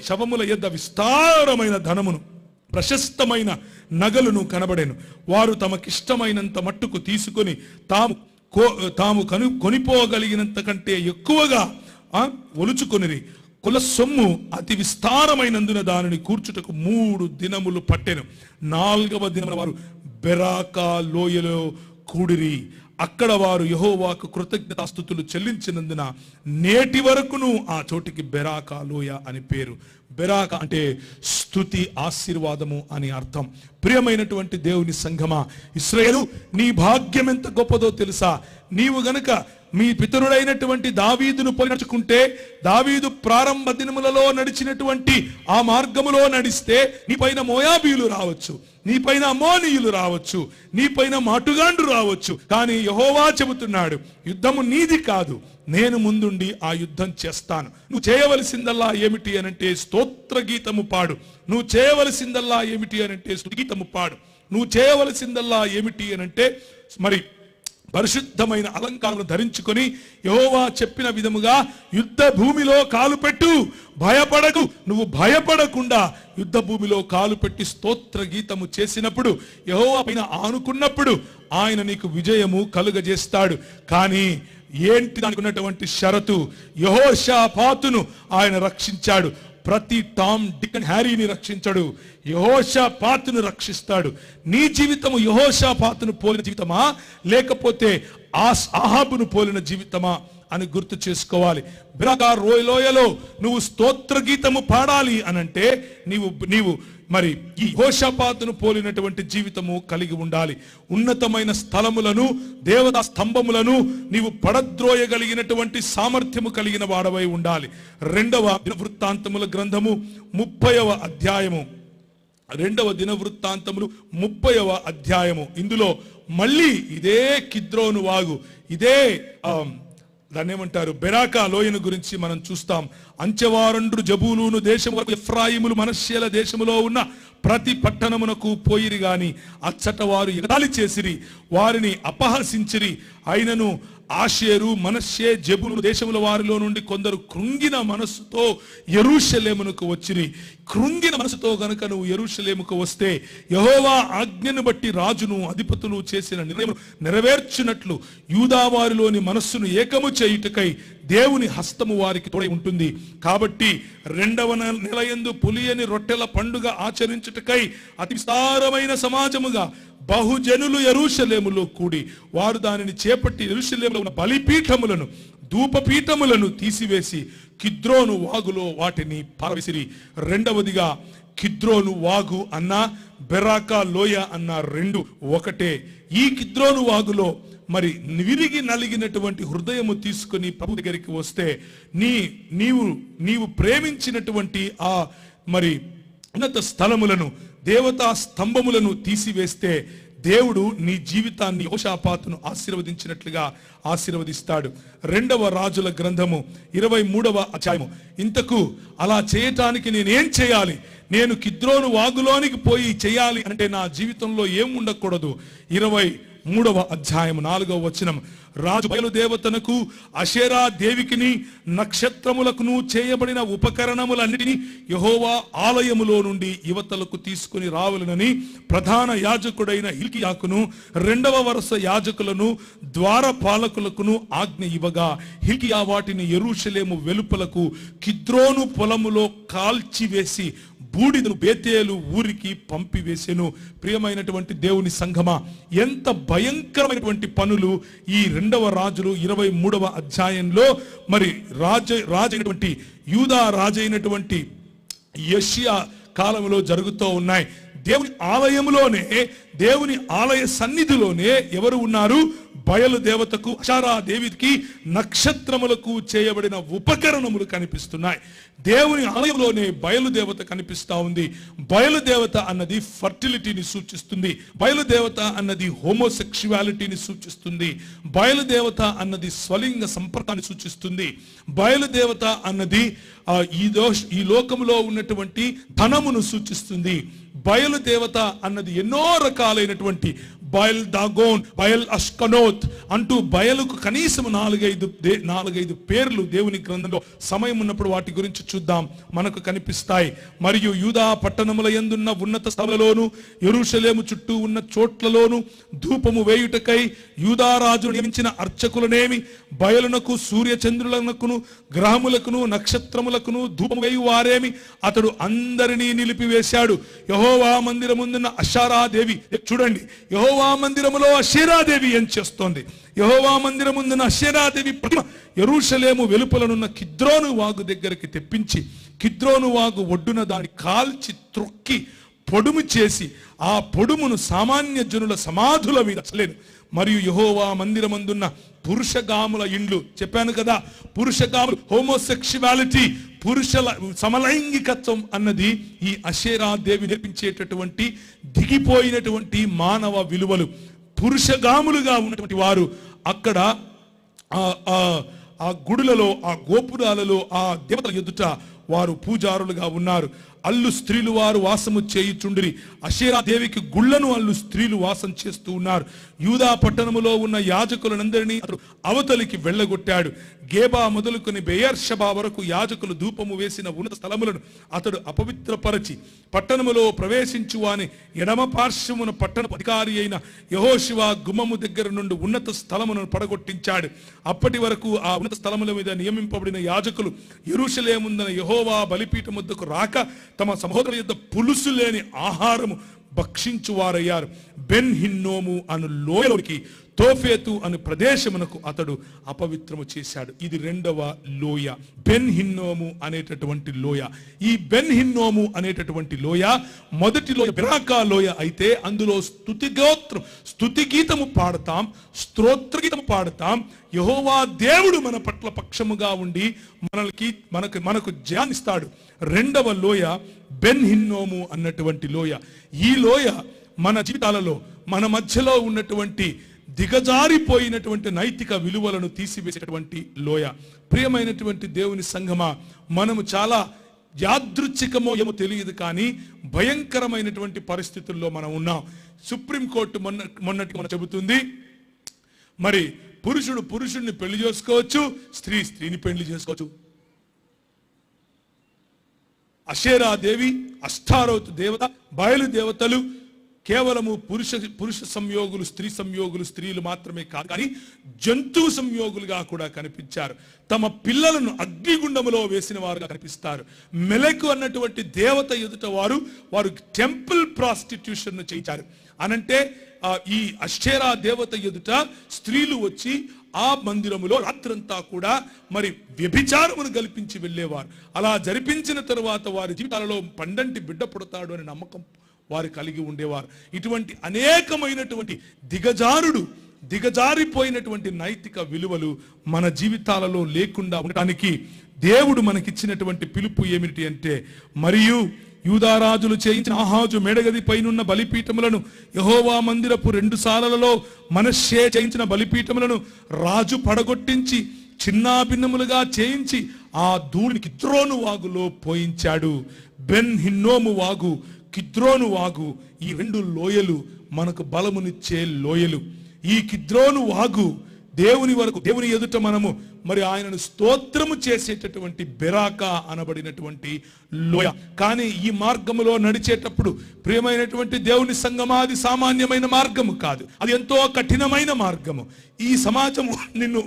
[SPEAKER 1] శవముల యొద్ద విస్తారమైన ధనమును, ప్రశస్తమైన నగలును కనబడెను. వారు తమకిష్టమైనంత మట్టుకు తీసుకొని తాము కొనిపోగలిగినంత కంటే ఎక్కువగా ఒలుచుకొనిరి. కుల సొమ్ము అతి విస్తారమైనందున దానిని కూర్చుటకు 3 దినములు పట్టెను. 4వ దినమున వారు బెరాకా లోయలో కూడిరి. అక్కడ వారు యెహోవాకు కృతజ్ఞతాస్తుతులు చెల్లించినందున నేటి వరకును ఆ చోటికి బెరాకా లోయ అని పేరు. బెరాకా అంటే స్తుతి, ఆశీర్వాదము అని అర్థం. ప్రియమైనటువంటి దేవుని సంఘమా, ఇశ్రాయేలు, నీ భాగ్యం ఎంత గొప్పదో తెలుసా? నీవు గనుక మీ పితరుడైనటువంటి దావీదును పోలి నడుచుకుంటే, దావీదు ప్రారంభ దినములలో నడిచినటువంటి ఆ మార్గములో నడిస్తే నీ పైన మోయాబీయులు రావచ్చు, నీ పైన అమ్మోనీయులు రావచ్చు, నీ పైన మాటుగాండ్రు రావచ్చు. కానీ యెహోవా చెబుతున్నాడు, యుద్ధము నీది కాదు, నేను ముందుండి ఆ యుద్ధం చేస్తాను. నువ్వు చేయవలసిందల్లా ఏమిటి అనంటే స్తోత్ర గీతము పాడు. నువ్వు చేయవలసిందల్లా ఏమిటి అనంటే స్తుతి గీతము పాడు. నువ్వు చేయవలసిందల్లా ఏమిటి అనంటే మరి పరిశుద్ధమైన అలంకారాలను ధరించుకొని యెహోవా చెప్పిన విధముగా యుద్ధ భూమిలో కాలు పెట్టు, భయపడకు. నువ్వు భయపడకుండా యుద్ధ భూమిలో కాలు పెట్టి స్తోత్ర గీతము చేసినప్పుడు, యెహోవా పైన ఆనుకున్నప్పుడు ఆయన నీకు విజయము కలుగజేస్తాడు. కానీ ఏంటి దానికి ఉన్నటువంటి షరతు? యెహోషాపాతును ఆయన రక్షించాడు. ప్రతి టామ్, డిక్ అండ్ హ్యారీని రక్షించాడు, యెహోషాపాతును రక్షిస్తాడు. నీ జీవితము యెహోషాపాతును పోలిన జీవితమా, లేకపోతే ఆహాబును పోలిన జీవితమా అని గుర్తు చేసుకోవాలి. బెరాకా లోయలో నువ్వు స్తోత్ర గీతము పాడాలి అనంటే నీవు మరి ఈ యెహోషాపాతును పోలినటువంటి జీవితము కలిగి ఉండాలి. ఉన్నతమైన స్థలములను, దేవతా స్తంభములను నీవు పడద్రోయగలిగినటువంటి సామర్థ్యము కలిగిన వాడవై ఉండాలి. 2వ దినవృత్తాంతముల గ్రంథము 30వ అధ్యాయము, 2వ దినవృత్తాంతములు 30వ అధ్యాయము. ఇందులో మళ్ళీ ఇదే కిద్రోను వాగు, ఇదే దాన్ని ఏమంటారు, బెరాకా లోయను గురించి మనం చూస్తాం. అంచెవారండ్రు జబూలూను దేశము వరకు ఎఫ్రాయిములు మనష్యేల దేశములో ఉన్న ప్రతి పట్టణమునకు పోయిరి గాని అచ్చట వారు ఎగతాళి చేసిరి, వారిని అపహసించిరి. అయినను ఆషేరు, మనష్యే, జబూలు దేశముల వారిలో నుండి కొందరు కృంగిన మనసుతో యెరూషలేమునకు వచ్చిరి. కృంగిన మనసుతో గనుక నువ్వు యెరూషలేముకు వస్తే యెహోవా ఆజ్ఞను బట్టి రాజును అధిపతులు చేసిన నిర్ణయం నెరవేర్చినట్లు యూదా వారిలోని మనస్సును ఏకము చేయుటకై దేవుని హస్తము వారికి తోడై ఉంటుంది. కాబట్టి 2వ నెలయందు పులియని రొట్టెల పండుగ ఆచరించుటకై అతి విస్తారమైన సమాజముగా బహుజనులు యెరూషలేములో కూడి వారు దానిని చేపట్టి యెరూషలేములో ఉన్న బలిపీఠములను, ధూపపీఠములను తీసివేసి కిద్రోను వాగులో వాటిని పారవిసిరి. 2వదిగా కిద్రోను వాగు అన్న బెరాకా లోయ అన్న 2 ఒకటే. ఈ కిద్రోను వాగులో మరి విరిగి నలిగినటువంటి హృదయము తీసుకుని ప్రభు దగ్గరికి వస్తే నీవు ప్రేమించినటువంటి ఆ మరి ఉన్నత స్థలములను, దేవతా స్తంభములను తీసివేస్తే దేవుడు నీ జీవితాన్ని యెహోషాపాతును ఆశీర్వదించినట్లుగా ఆశీర్వదిస్తాడు. 2వ రాజుల గ్రంథము 23వ అధ్యాయము. ఇంతకు అలా చేయటానికి నేనేం చేయాలి? నేను కిద్రోను వాగులోనికి పోయి చేయాలి అంటే నా జీవితంలో ఏం ఉండకూడదు? 23వ అధ్యాయం 4వ వచనం. రాజు బయలుదేవతనకు అషేరా దేవికిని నక్షత్రములకును చేయబడిన ఉపకరణములన్నిటినీ యెహోవా ఆలయములో నుండి యువతలకు తీసుకుని రావాలనని ప్రధాన యాజకుడైన హిల్కియాకును 2వ వరుస యాజకులను ద్వారపాలకులకును ఆజ్ఞ ఇవ్వగా హిల్కియా వాటిని యెరూషలేము వెలుపలకు కిద్రోను పొలములో కాల్చివేసి బూడిదను బేతేలు ఊరికి పంపివేసెను. ప్రియమైనటువంటి దేవుని సంఘమా, ఎంత భయంకరమైనటువంటి పనులు ఈ 2వ రాజులు 23వ అధ్యాయంలో మరి రాజైనటువంటి యూదా రాజైనటువంటి యోషియా కాలంలో జరుగుతూ ఉన్నాయి. దేవుని ఆలయంలోనే, దేవుని ఆలయ సన్నిధిలోనే ఎవరు ఉన్నారు? బయలుదేవతకు, అషారా దేవికి నక్షత్రములకు చేయబడిన ఉపకరణములు కనిపిస్తున్నాయి. దేవుని ఆలయంలోనే బయలుదేవత కనిపిస్తా ఉంది. బయలుదేవత అన్నది ఫర్టిలిటీని సూచిస్తుంది. బయలుదేవత అన్నది హోమోసెక్షువాలిటీని సూచిస్తుంది. బయలుదేవత అన్నది స్వలింగ సంపర్కాన్ని సూచిస్తుంది. బయలుదేవత అన్నది ఈ లోకములో ఉన్నటువంటి ధనమును సూచిస్తుంది. బయలుదేవత అన్నది ఎన్నో రకాలైనటువంటి బయల్ దాగోన్, బయల్ అష్కనోత్ అంటూ బయలుకు కనీసం 4-5 పేర్లు దేవుని గ్రంథంలో సమయం ఉన్నప్పుడు వాటి గురించి చూద్దాం, మనకు కనిపిస్తాయి. మరియు యూదా పట్టణముల యందున్న ఉన్నత స్థలములలోను యెరూషలేము చుట్టూ ఉన్న చోట్లలోను ధూపము వేయుటకై యూదారాజు నియమించిన అర్చకులనేమి, బయలునకు సూర్యచంద్రులకును గ్రహములకును నక్షత్రములకును ధూపము వేయు వారేమి అతడు అందరినీ నిలిపివేశాడు. యెహోవా మందిరముందున్న అషారాదేవి, చూడండి, యెహోవా మందిరములో అషేరాదేవి ఏం చేస్తోంది? యెహోవా మందిరముందున్న అషేరాదేవి ప్రతిమ యెరూషలేము వెలుపలనున్న కిద్రోను వాగు దగ్గరికి తెప్పించి కిద్రోను వాగు ఒడ్డున దాన్ని కాల్చి త్రొక్కి పొడుము చేసి ఆ పొడుమును సామాన్య జనుల సమాధుల మీద చలేను. మరియు యెహోవా మందిరమందున్న పురుషగాముల ఇండ్లు, చెప్పాను కదా, పురుషగాములు, హోమోసెక్షువాలిటీ, పురుషుల సమలైంగికత్వం అన్నది ఈ అషేరా దేవి నేర్పించేటటువంటి దిగిపోయినటువంటి మానవ విలువలు. పురుషగాములుగా ఉన్నటువంటి వారు అక్కడ ఆ గుడులలో, ఆ గోపురాలలో, ఆ దేవతల ఎదుట వారు పూజారులుగా ఉన్నారు. అల్లు స్త్రీలు వారు వాసము చేయుచుండిరి. అషేరా దేవికి గుళ్లను అల్లు స్త్రీలు వాసం చేస్తూ ఉన్నారు. యూదా పట్టణములో ఉన్న యాజకులనందరినీ అతడు అవతలికి వెళ్ళగొట్టాడు. గేబా మొదలుకొని బెయర్షబా వరకు యాజకులు ధూపము వేసిన ఉన్నత స్థలములను అతడు అపవిత్రపరచి పట్టణములో ప్రవేశించు వాని ఎడమ పార్శ్వమున పట్టణ అధికారి అయిన యెహోషువ గుమ్మము దగ్గర నుండి ఉన్నత స్థలమును పడగొట్టించాడు. అప్పటి వరకు ఆ ఉన్నత స్థలముల మీద నియమింపబడిన యాజకులు యెరూషలేముందన యెహోవా బలిపీఠం వద్దకు రాక తమ సహోదరుల యొద్ద పులుసు లేని ఆహారము భక్షించువారయ్యారు. బెన్ హిన్నోము అను లోయలోకి తోఫేతు అను ప్రదేశమునకు అతడు అపవిత్రము చేశాడు. ఇది రెండవ లోయ, బెన్ హిన్నోము అనేటటువంటి లోయ. ఈ బెన్ హిన్నోము అనేటటువంటి లోయ మొదటి లోయ బెరాకా లోయ అయితే అందులో స్తుతి గీతము పాడతాం, స్తోత్రగీతము పాడతాం. యెహోవా దేవుడు మన పట్ల పక్షముగా ఉండి మనకు జ్ఞానిస్తాడు. రెండవ లోయ బెన్ హిన్నోము అన్నటువంటి లోయ. ఈ లోయ మన జీవితాలలో మన మధ్యలో ఉన్నటువంటి దిగజారిపోయినటువంటి నైతిక విలువలను తీసివేసేటువంటి లోయ. ప్రియమైనటువంటి దేవుని సంఘమా, మనము చాలా యాదృచ్ఛికమో ఏమో తెలియదు కానీ భయంకరమైనటువంటి పరిస్థితుల్లో మనం ఉన్నాం. సుప్రీంకోర్టు మొన్నటి మనం చెబుతుంది, మరి పురుషుడు పురుషుడిని పెళ్లి చేసుకోవచ్చు, స్త్రీ స్త్రీని పెళ్లి చేసుకోవచ్చు. అషేరా దేవి, అష్టారోతు దేవత, బయలు దేవతలు కేవలము పురుష సంయోగులు, స్త్రీ సంయోగులు, స్త్రీలు మాత్రమే కాదు కానీ జంతు సంయోగులుగా కూడా కనిపించారు. తమ పిల్లలను అగ్నిగుండములో వేసిన వారుగా కనిపిస్తారు. మెలకు అన్నటువంటి దేవత ఎదుట వారు టెంపుల్ ప్రాస్టిట్యూషన్ చేయించారు. అనంటే ఈ అషేరా దేవత ఎదుట స్త్రీలు వచ్చి ఆ మందిరములో రాత్రంతా కూడా మరి వ్యభిచారమును కల్పించి వెళ్ళేవారు. అలా జరిపించిన తరువాత వారి జీవితాలలో పండంటి బిడ్డ పుడతాడు అనే నమ్మకం వారు కలిగి ఉండేవారు. ఇటువంటి అనేకమైనటువంటి దిగజారిపోయినటువంటి నైతిక విలువలు మన జీవితాలలో లేకుండా ఉండటానికి దేవుడు మనకిచ్చినటువంటి పిలుపు ఏమిటి అంటే, మరియు యూదారాజులు చేయించిన ఆహాజు మేడగది పైనున్న బలిపీఠములను యెహోవా మందిరపు 2 సాలలలో మనష్షే చేయించిన బలిపీఠములను రాజు పడగొట్టించి చిన్నాభిన్నములుగా చేయించి ఆ ధూళిని కిద్రోను వాగులో పోయించాడు. బెన్ హిన్నోము వాగు, కిద్రోను వాగు, ఈ 2 లోయలు మనకు బలమునిచ్చే లోయలు. ఈ కిద్రోను వాగు దేవుని ఎదుట మనము మరి ఆయనను స్తోత్రము చేసేటటువంటి బెరాకా అనబడినటువంటి లోయ. కానీ ఈ మార్గములో నడిచేటప్పుడు ప్రియమైనటువంటి దేవుని సంగమా, అది సామాన్యమైన మార్గము కాదు, అది ఎంతో కఠినమైన మార్గము. ఈ సమాజము నిన్ను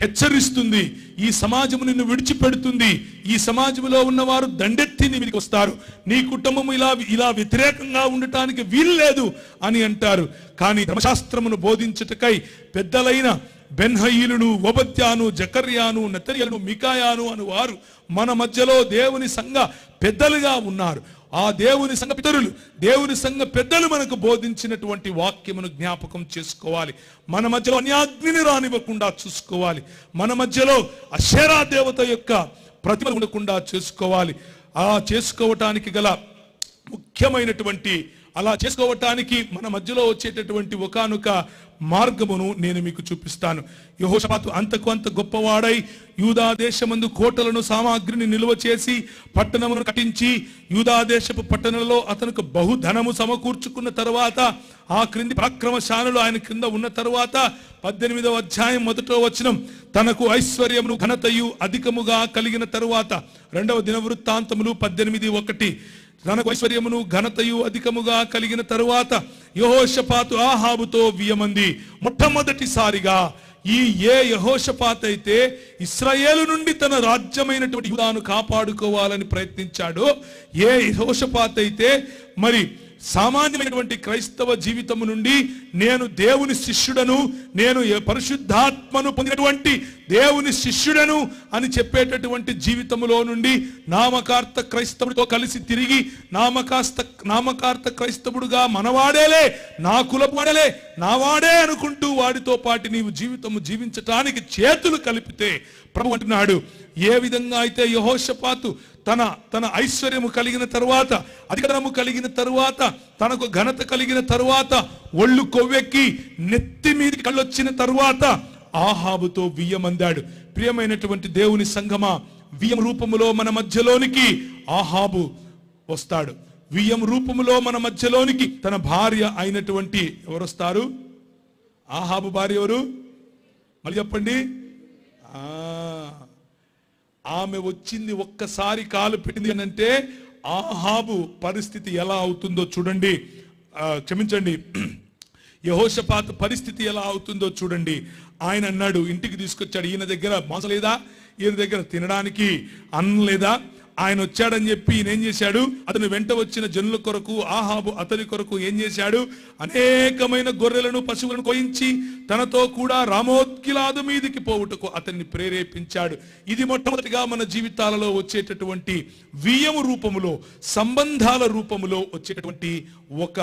[SPEAKER 1] హెచ్చరిస్తుంది. ఈ సమాజము నిన్ను విడిచిపెడుతుంది. ఈ సమాజంలో ఉన్నవారు దండెత్తి నీ మీదకి వస్తారు. నీ కుటుంబం ఇలా వ్యతిరేకంగా ఉండటానికి వీలు లేదు అని అంటారు. కానీ ధర్మశాస్త్రమును బోధించుటకై పెద్దలైన బెన్హయీలును, ఓబద్యాను, జకర్యాను, నెతన్యలను, మికాయాను అను వారు మన మధ్యలో దేవుని సంఘ పెద్దలుగా ఉన్నారు. ఆ దేవుని సంఘ పితరులు, దేవుని సంఘ పెద్దలు మనకు బోధించినటువంటి వాక్యమును జ్ఞాపకం చేసుకోవాలి. మన మధ్యలో అన్యాగ్నిని రానివ్వకుండా చూసుకోవాలి. మన మధ్యలో అషేరా దేవత యొక్క ప్రతిమ ఉండకుండా చేసుకోవాలి. అలా చేసుకోవటానికి గల ముఖ్యమైనటువంటి, అలా చేసుకోవటానికి మన మధ్యలో వచ్చేటటువంటి ఒకానొక మార్గమును నేను మీకు చూపిస్తాను. యెహోషాపాతు అంతకు అంత గొప్పవాడై యూదా దేశమందు కోటలను, సామాగ్రిని నిల్వ చేసి పట్టణమును కట్టించి యూదా దేశపు పట్టణంలో అతనికి బహుధనము సమకూర్చుకున్న తరువాత, ఆ క్రింది పరాక్రమశాలులు ఆయన క్రింద ఉన్న తరువాత 18వ అధ్యాయం 1వ వచనం, తనకు ఐశ్వర్యమును ఘనతయు అధికముగా కలిగిన తరువాత, 2వ దినవృత్తాంతములు 18:1, తనకు ఐశ్వర్యమును ఘనతయు అధికముగా కలిగిన తరువాత యెహోషాపాతు ఆహాబుతో వియమంది. మొట్టమొదటిసారిగా యెహోషాపాతు అయితే ఇశ్రాయేలు నుండి తన రాజ్యమైనటువంటి యూదాను కాపాడుకోవాలని ప్రయత్నించాడో, యెహోషాపాతు అయితే మరి సామాన్యమైనటువంటి క్రైస్తవ జీవితము నుండి నేను దేవుని శిష్యుడను, నేను పరిశుద్ధాత్మను పొందినటువంటి దేవుని శిష్యుడను అని చెప్పేటటువంటి జీవితములో నుండి నామకార్థ క్రైస్తవుడితో కలిసి తిరిగి నామకార్థ క్రైస్తవుడుగా మనవాడేలే, నా కులవాడేలే, నావాడే అనుకుంటూ వాడితో పాటు నీవు జీవితము జీవించటానికి చేతులు కలిపితే ప్రభు అంటున్నాడు, ఏ విధంగా అయితే యెహోషాపాతు తన ఐశ్వర్యము కలిగిన తరువాత, అధికారము కలిగిన తరువాత, తనకు ఘనత కలిగిన తరువాత, ఒళ్ళు కొవ్వెక్కి నెత్తి మీదకి కళ్ళొచ్చిన తరువాత ఆహాబుతో వియ్యమందాడు. ప్రియమైనటువంటి దేవుని సంఘమా, వియ్యం రూపములో మన మధ్యలోనికి ఆహాబు వస్తాడు. వియ్యం రూపములో మన మధ్యలోనికి తన భార్య అయినటువంటి ఎవరు వస్తారు? ఆహాబు భార్య ఎవరు? మళ్ళీ చెప్పండి. ఆమె వచ్చింది, ఒక్కసారి కాలు పెట్టింది అని అంటే ఆహాబు పరిస్థితి ఎలా అవుతుందో చూడండి. క్షమించండి, యెహోషాపాతు పరిస్థితి ఎలా అవుతుందో చూడండి. ఆయన అన్నాడు, ఇంటికి తీసుకొచ్చాడు, ఈయన దగ్గర మాంసం లేదా, ఈయన దగ్గర తినడానికి అన్నం లేదా? ఆయన వచ్చాడని చెప్పి ఈయన ఏం చేశాడు? అతను వెంట వచ్చిన జనుల కొరకు ఆహాబు అతని కొరకు ఏం చేశాడు? అనేకమైన గొర్రెలను పశువులను కోయించి తనతో కూడా రామోత్గిలాదు మీదికి పోవుటకు అతన్ని ప్రేరేపించాడు. ఇది మొట్టమొదటిగా మన జీవితాలలో వచ్చేటటువంటి వియ్యము రూపములో, సంబంధాల రూపములో వచ్చేటటువంటి ఒక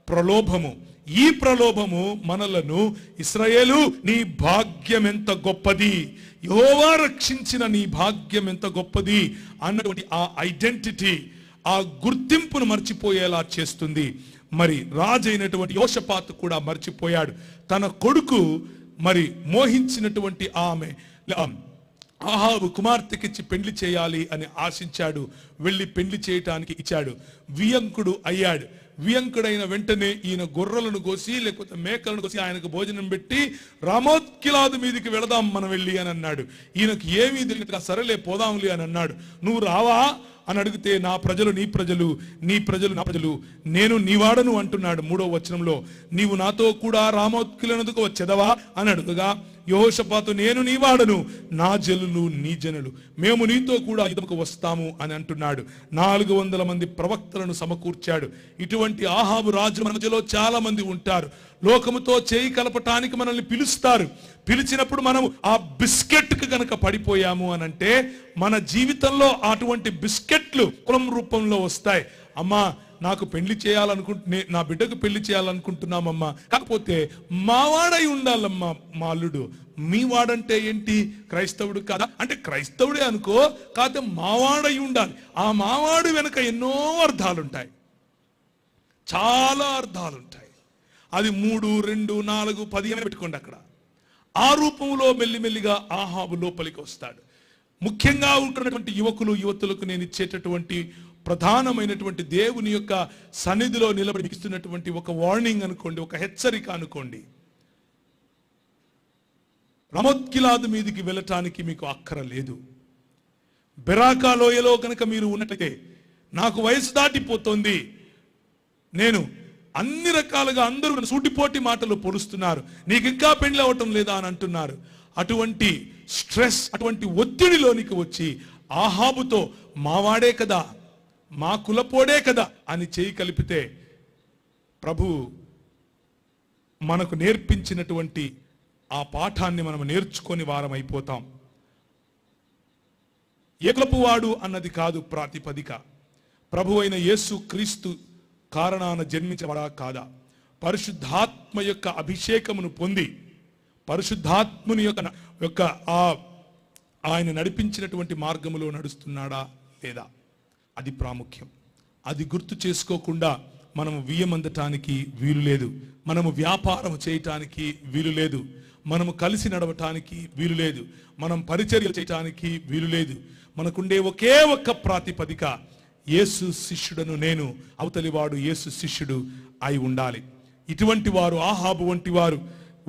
[SPEAKER 1] ప్రలోభము. ఈ ప్రలోభము మనలను ఇశ్రాయేలు నీ భాగ్యం ఎంత గొప్పది, యెహోవా రక్షించిన నీ భాగ్యం ఎంత గొప్పది అన్నటువంటి ఆ ఐడెంటిటీ, ఆ గుర్తింపును మర్చిపోయేలా చేస్తుంది. మరి రాజు అయినటువంటి యెహోషాపాతు కూడా మర్చిపోయాడు. తన కొడుకు మరి మోహించినటువంటి ఆమె ఆహాబు కుమార్తెకిచ్చి పెళ్లి చేయాలి అని ఆశించాడు. వెళ్ళి పెళ్లి చేయటానికి ఇచ్చాడు. వియంకుడు అయ్యాడు. వియంకుడైన వెంటనే ఈయన గొర్రెలను కోసి లేకపోతే మేకలను కోసి ఆయనకు భోజనం పెట్టి రామోత్గిలాదు మీదికి వెళదాం మనం వెళ్ళి అని అన్నాడు. ఈయనకు ఏమీ తెలియక సరేలే పోదాంలే అని అన్నాడు. నువ్వు రావా అని అడిగితే నా ప్రజలు నీ ప్రజలు, నీ ప్రజలు నా ప్రజలు, నేను నీవాడను అంటున్నాడు. 3వ వచనంలో నీవు నాతో కూడా రామోత్గిలాదుకు వచ్చేదవా అని అడుగుగా యెహోషాపాతు నేను నీవాడను, నా జనులు నీ జనులు, మేము నీతో కూడా యుద్ధముకు వస్తాము అని అంటున్నాడు. 400 మంది ప్రవక్తలను సమకూర్చాడు. ఇటువంటి ఆహాబు రాజు మన మధ్యలో చాలా మంది ఉంటారు. లోకముతో చేయి కలపటానికి మనల్ని పిలుస్తారు. పిలిచినప్పుడు మనం ఆ బిస్కెట్కి కనుక పడిపోయాము అని అంటే మన జీవితంలో అటువంటి బిస్కెట్లు కులం రూపంలో వస్తాయి. అమ్మా నాకు పెళ్లి చేయాలనుకుంటే, నా బిడ్డకు పెళ్లి చేయాలనుకుంటున్నామమ్మా, కాకపోతే మావాడై ఉండాలమ్మా మా అల్లుడు. మీ వాడంటే ఏంటి? క్రైస్తవుడు కాదా అంటే క్రైస్తవుడే అనుకో, కాకపోతే మావాడై ఉండాలి. ఆ మావాడు వెనక ఎన్నో అర్థాలుంటాయి, చాలా అర్థాలుంటాయి. అది 3, 2, 4, 10 అని పెట్టుకోండి. అక్కడ ఆ రూపంలో మెల్లిమెల్లిగా ఆహాబు లోపలికి వస్తాడు. ముఖ్యంగా ఉంటున్నటువంటి యువకులు యువతులకు నేను ఇచ్చేటటువంటి ప్రధానమైనటువంటి దేవుని యొక్క సన్నిధిలో నిలబడి ఇస్తున్నటువంటి ఒక వార్నింగ్ అనుకోండి, ఒక హెచ్చరిక అనుకోండి. రామోత్గిలాదు మీదికి వెళ్ళటానికి మీకు అక్కర లేదు. బెరాకా లోయలో కనుక మీరు ఉన్నట్లయితే, నాకు వయసు దాటిపోతుంది, నేను అన్ని రకాలుగా అందరూ సూటిపోటి మాటలు పొలుస్తున్నారు, నీకు ఇంకా పెళ్లి అవ్వటం లేదా అని అంటున్నారు. అటువంటి స్ట్రెస్, అటువంటి ఒత్తిడిలోనికి వచ్చి ఆహాబుతో మావాడే కదా, మా కులపోడే కదా అని చేయి కలిపితే ప్రభు మనకు నేర్పించినటువంటి ఆ పాఠాన్ని మనం నేర్చుకొని వారం అయిపోతాం. ఏ కులపు వాడు అన్నది కాదు ప్రాతిపదిక. ప్రభు అయిన యేసు క్రీస్తు కారణాన జన్మించబడా కాదా, పరిశుద్ధాత్మ యొక్క అభిషేకమును పొంది పరిశుద్ధాత్ముని యొక్క ఆయన నడిపించినటువంటి మార్గములో నడుస్తున్నాడా లేదా, అది ప్రాముఖ్యం. అది గుర్తు చేసుకోకుండా మనము వియ్యమందటానికి వీలు లేదు, మనము వ్యాపారం చేయటానికి వీలు లేదు, మనము కలిసి నడవటానికి వీలు లేదు, మనం పరిచర్యలు చేయటానికి వీలు లేదు. మనకుండే ఒకే ఒక్క ప్రాతిపదిక, యేసు శిష్యుడను నేను, అవతలివాడు యేసు శిష్యుడు అయి ఉండాలి. ఇటువంటి వారు, ఆహాబు వంటి వారు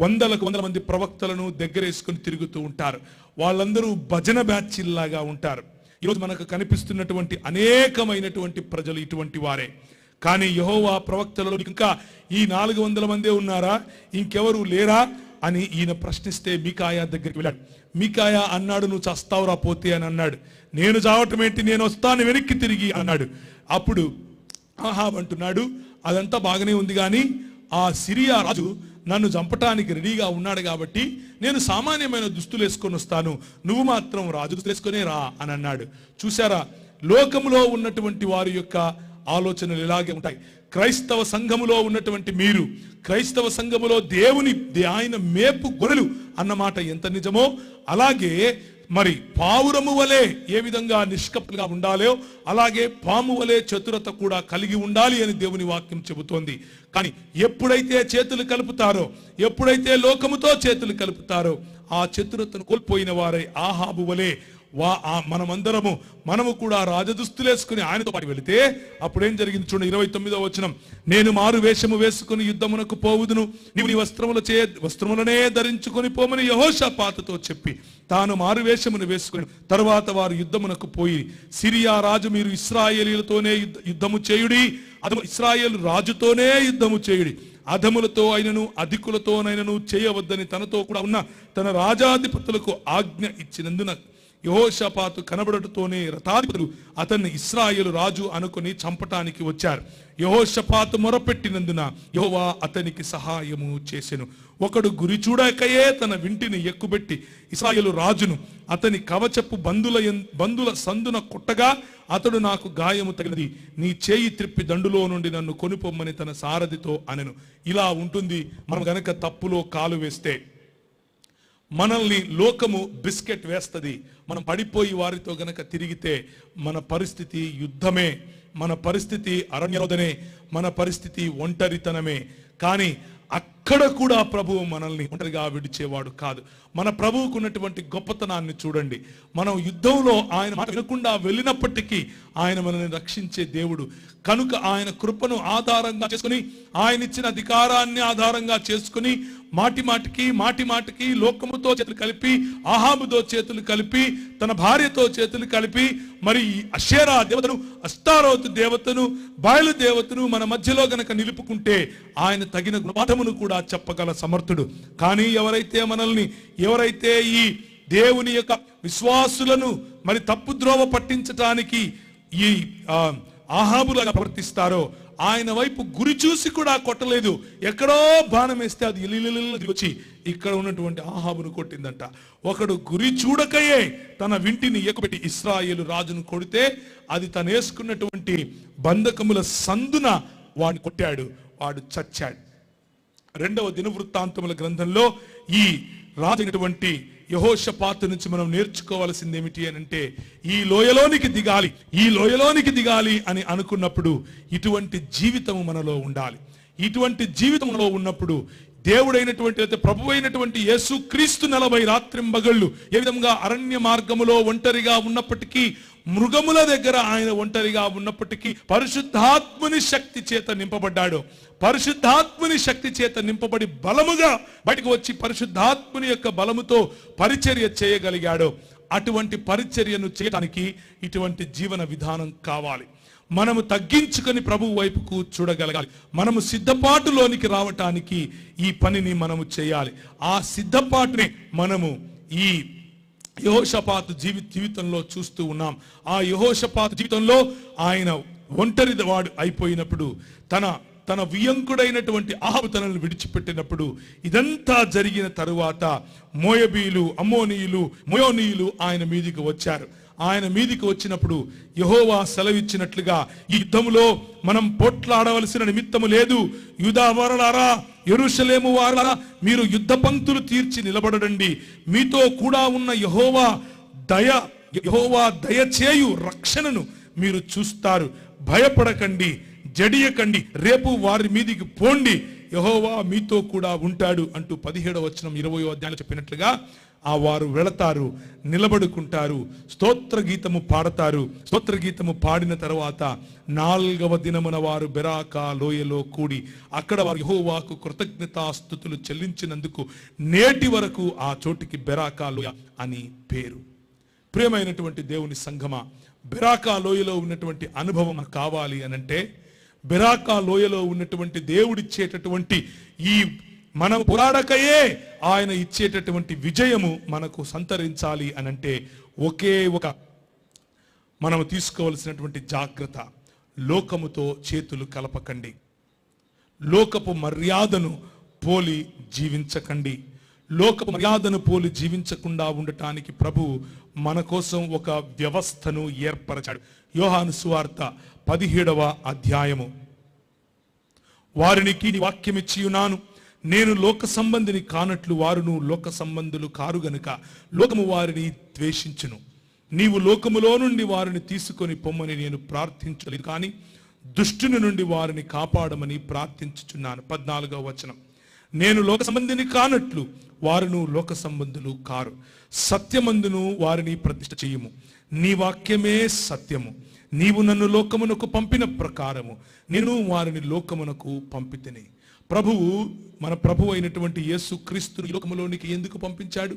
[SPEAKER 1] 100 మంది ప్రవక్తలను దగ్గరేసుకొని తిరుగుతూ ఉంటారు. వాళ్ళందరూ భజన బ్యాచ్లాగా ఉంటారు. ఈరోజు మనకు కనిపిస్తున్నటువంటి అనేకమైనటువంటి ప్రజలు ఇటువంటి వారే. కానీ యెహోవా ప్రవక్తలలో ఇంకా ఈ 400 మందే ఉన్నారా, ఇంకెవరు లేరా అని ఈయన ప్రశ్నిస్తే మీకాయా దగ్గరికి వెళ్ళాడు. మీకాయా అన్నాడు, నువ్వు చస్తావురా పోతే అని అన్నాడు. నేను చావటం ఏంటి, నేను వస్తాను వెనక్కి తిరిగి అన్నాడు. అప్పుడు ఆహాబు అంటున్నాడు, అదంతా బాగానే ఉంది కానీ ఆ సిరియా రాజు నన్ను చంపటానికి రెడీగా ఉన్నాడు కాబట్టి నేను సామాన్యమైన దుస్తులు వేసుకొని వస్తాను, నువ్వు మాత్రం రాజు దుస్తులు వేసుకునే రా అని అన్నాడు. చూసారా, లోకములో ఉన్నటువంటి వారి యొక్క ఆలోచనలు ఇలాగే ఉంటాయి. క్రైస్తవ సంఘములో ఉన్నటువంటి మీరు, క్రైస్తవ సంఘములో దేవుని ఆయన మేపు గొర్రెలు అన్నమాట ఎంత నిజమో, అలాగే మరి పావురము వలె ఏ విధంగా నిష్కపటుగా ఉండాలో అలాగే పాము వలె చతురత కూడా కలిగి ఉండాలి అని దేవుని వాక్యం చెబుతోంది. కానీ ఎప్పుడైతే చేతులు కలుపుతారో, ఎప్పుడైతే లోకముతో చేతులు కలుపుతారో, ఆ చతురతను కోల్పోయిన వారై ఆహాబు వలె మనము కూడా రాజదుస్తులేసుకుని ఆయనతో పాటు వెళితే అప్పుడేం జరిగింది చూడండి. 29వ వచనం, నేను మారు వేషము వేసుకుని యుద్ధమునకు పోవుదును, నీవు నీ వస్త్రములనే ధరించుకొని పోమని యెహోషాపాతుతో చెప్పి తాను మారు వేషమును వేసుకుని తరువాత వారు యుద్ధమునకు పోయి, సిరియా రాజు మీరు ఇశ్రాయేలీలతోనే యుద్ధము చేయుడి, ఇశ్రాయేలు రాజుతోనే యుద్ధము చేయుడి, అధములతో అయినను అధికులతోనైనను చేయవద్దని తనతో కూడా ఉన్న తన రాజాధిపతులకు ఆజ్ఞ ఇచ్చినందున యెహోషాపాతు కనబడటతోనే రథాధిపతులు అతన్ని ఇశ్రాయేలు రాజు అనుకుని చంపటానికి వచ్చారు. యెహోషాపాతు మొరపెట్టినందున యెహోవా అతనికి సహాయము చేసెను. ఒకడు గురి చూడకయే తన వింటిని ఎక్కుబెట్టి ఇశ్రాయేలు రాజును అతని కవచపు బందుల సందున కొట్టగా అతడు నాకు గాయము తగినది, నీ చేయి త్రిప్పి దండులో నుండి నన్ను కొనిపొమ్మని తన సారథితో అనెను. ఇలా ఉంటుంది. మనం గనక తప్పులో కాలు వేస్తే మనల్ని లోకము బిస్కెట్ వేస్తుంది. మనం పడిపోయి వారితో గనక తిరిగితే మన పరిస్థితి యుద్ధమే, మన పరిస్థితి అరణ్యోదనే, మన పరిస్థితి ఒంటరితనమే. కానీ అక్కడ కూడా ప్రభువు మనల్ని ఒంటరిగా విడిచేవాడు కాదు. మన ప్రభువుకు ఉన్నటువంటి గొప్పతనాన్ని చూడండి. మనం యుద్ధంలో ఆయన మాట వినకుండా వెళ్ళినప్పటికీ ఆయన మనల్ని రక్షించే దేవుడు కనుక ఆయన కృపను ఆధారంగా చేసుకుని, ఆయన ఇచ్చిన అధికారాన్ని ఆధారంగా చేసుకుని మాటి మాటికి లోకముతో చేతులు కలిపి, ఆహాబుతో చేతులు కలిపి, తన భార్యతో చేతులు కలిపి, మరి అషేరా దేవతను, అష్టారోతు దేవతను, బయలు దేవతను మన మధ్యలో గనక నిలుపుకుంటే ఆయన తగిన గుణపాఠమును కూడా చెప్పగల సమర్థుడు. కానీ ఎవరైతే ఈ దేవుని యొక్క విశ్వాసులను మరి తప్పుద్రోవ పట్టించటానికి ఈ ఆహాబులాగా ప్రవర్తిస్తారో ఆయన వైపు గురి చూసి కూడా కొట్టలేదు. ఎక్కడో బాణం వేస్తే అది ఇల్లు వచ్చి ఇక్కడ ఉన్నటువంటి ఆహాబును కొట్టిందంట. ఒకడు గురి చూడకయే తన వింటిని ఎక్కుపెట్టి ఇశ్రాయేలు రాజును కొడితే అది తను వేసుకున్నటువంటి బంధకముల సందున వాడిని కొట్టాడు, వాడు చచ్చాడు. 2వ దినవృత్తాంతముల గ్రంథంలో ఈ రాజైనటువంటి యెహోషాపాతు నుంచి మనం నేర్చుకోవాల్సింది ఏమిటి అని అంటే, ఈ లోయలోనికి దిగాలి అని అనుకున్నప్పుడు ఇటువంటి జీవితము మనలో ఉండాలి. ఇటువంటి జీవితంలో ఉన్నప్పుడు దేవుడైనటువంటి ప్రభు అయినటువంటి యేసుక్రీస్తు 40 రాత్రింబగళ్ళు ఏ విధంగా అరణ్య మార్గములో ఒంటరిగా ఉన్నప్పటికీ, మృగముల దగ్గర ఆయన ఒంటరిగా ఉన్నప్పటికీ పరిశుద్ధాత్ముని శక్తి చేత నింపబడ్డాడు. పరిశుద్ధాత్ముని శక్తి చేత నింపబడి బలముగా బయటకు వచ్చి పరిశుద్ధాత్ముని యొక్క బలముతో పరిచర్య చేయగలిగాడు. అటువంటి పరిచర్యను చేయడానికి ఇటువంటి జీవన విధానం కావాలి. మనము తగ్గించుకొని ప్రభువు వైపుకు చూడగలగాలి. మనము సిద్ధపాటులోనికి రావటానికి ఈ పనిని మనము చేయాలి. ఆ సిద్ధపాటుని మనము ఈ యెహోషాపాతు జీవితంలో చూస్తూ ఉన్నాం. ఆ యెహోషాపాతు జీవితంలో ఆయన ఒంటరి వాడు అయిపోయినప్పుడు, తన వియంకుడైనటువంటి అహాబు తనను విడిచిపెట్టినప్పుడు, ఇదంతా జరిగిన తరువాత మోయబీలు, అమ్మోనీయులు, మోయోనీయులు ఆయన మీదికి వచ్చారు. ఆయన మీదికి వచ్చినప్పుడు యెహోవా సెలవిచ్చినట్లుగా ఈ యుద్ధములో మనం పోట్లాడవలసిన నిమిత్తము లేదు. యూదా వారలారా, యెరూషలేము వారలారా, మీరు యుద్ధ పంక్తులు తీర్చి నిలబడండి. మీతో కూడా ఉన్న యెహోవా దయచేయు రక్షణను మీరు చూస్తారు. భయపడకండి, జడియకండి, రేపు వారి మీదికి పోండి, యెహోవా మీతో కూడా ఉంటాడు అంటూ 17వ వచనం 20వ అధ్యాయంలో చెప్పినట్లుగా వారు వెళతారు, నిలబడుకుంటారు, స్తోత్ర గీతము పాడతారు. స్తోత్ర గీతము పాడిన తర్వాత 4వ దినమున వారు బెరాకా లోయలో కూడి అక్కడ వారు యెహోవాకు కృతజ్ఞతాస్తుతులు చెల్లించినందుకు నేటి వరకు ఆ చోటికి బెరాకా లోయ అని పేరు. ప్రియమైనటువంటి దేవుని సంఘమా, బెరాకా లోయలో ఉన్నటువంటి అనుభవం కావాలి అనంటే, బెరాకా లోయలో ఉన్నటువంటి దేవుడిచ్చేటటువంటి ఈ మనం పోరాడకయే ఆయన ఇచ్చేటటువంటి విజయము మనకు సంతరించాలి అనంటే ఒకే ఒక మనము తీసుకోవలసినటువంటి జాగ్రత్త, లోకముతో చేతులు కలపకండి, లోకపు మర్యాదను పోలి జీవించకండి. లోకపు మర్యాదను పోలి జీవించకుండా ఉండటానికి ప్రభు మన కోసం ఒక వ్యవస్థను ఏర్పరచాడు. యోహాను సువార్త 17వ అధ్యాయము, వారికి నీ వాక్యమిచ్చి ఉన్నాను, నేను లోక సంబంధిని కానట్లు వారును లోక సంబంధులు కారు గనుక లోకము వారిని ద్వేషించును. నీవు లోకములో నుండి వారిని తీసుకొని పొమ్మని నేను ప్రార్థించలేదు, కానీ దుష్టుని నుండి వారిని కాపాడమని ప్రార్థించుచున్నాను. 14వ వచనం, నేను లోక సంబంధిని కానట్లు వారును లోక సంబంధులు కారు. సత్యమందును వారిని ప్రతిష్ఠ చెయ్యము. నీ వాక్యమే సత్యము. నీవు నన్ను లోకమునకు పంపిన ప్రకారము నేను వారిని లోకమునకు పంపితిని. ప్రభువు, మన ప్రభువు అయినటువంటి యేసు క్రీస్తుని ఈ లోకములోనికి ఎందుకు పంపించాడు?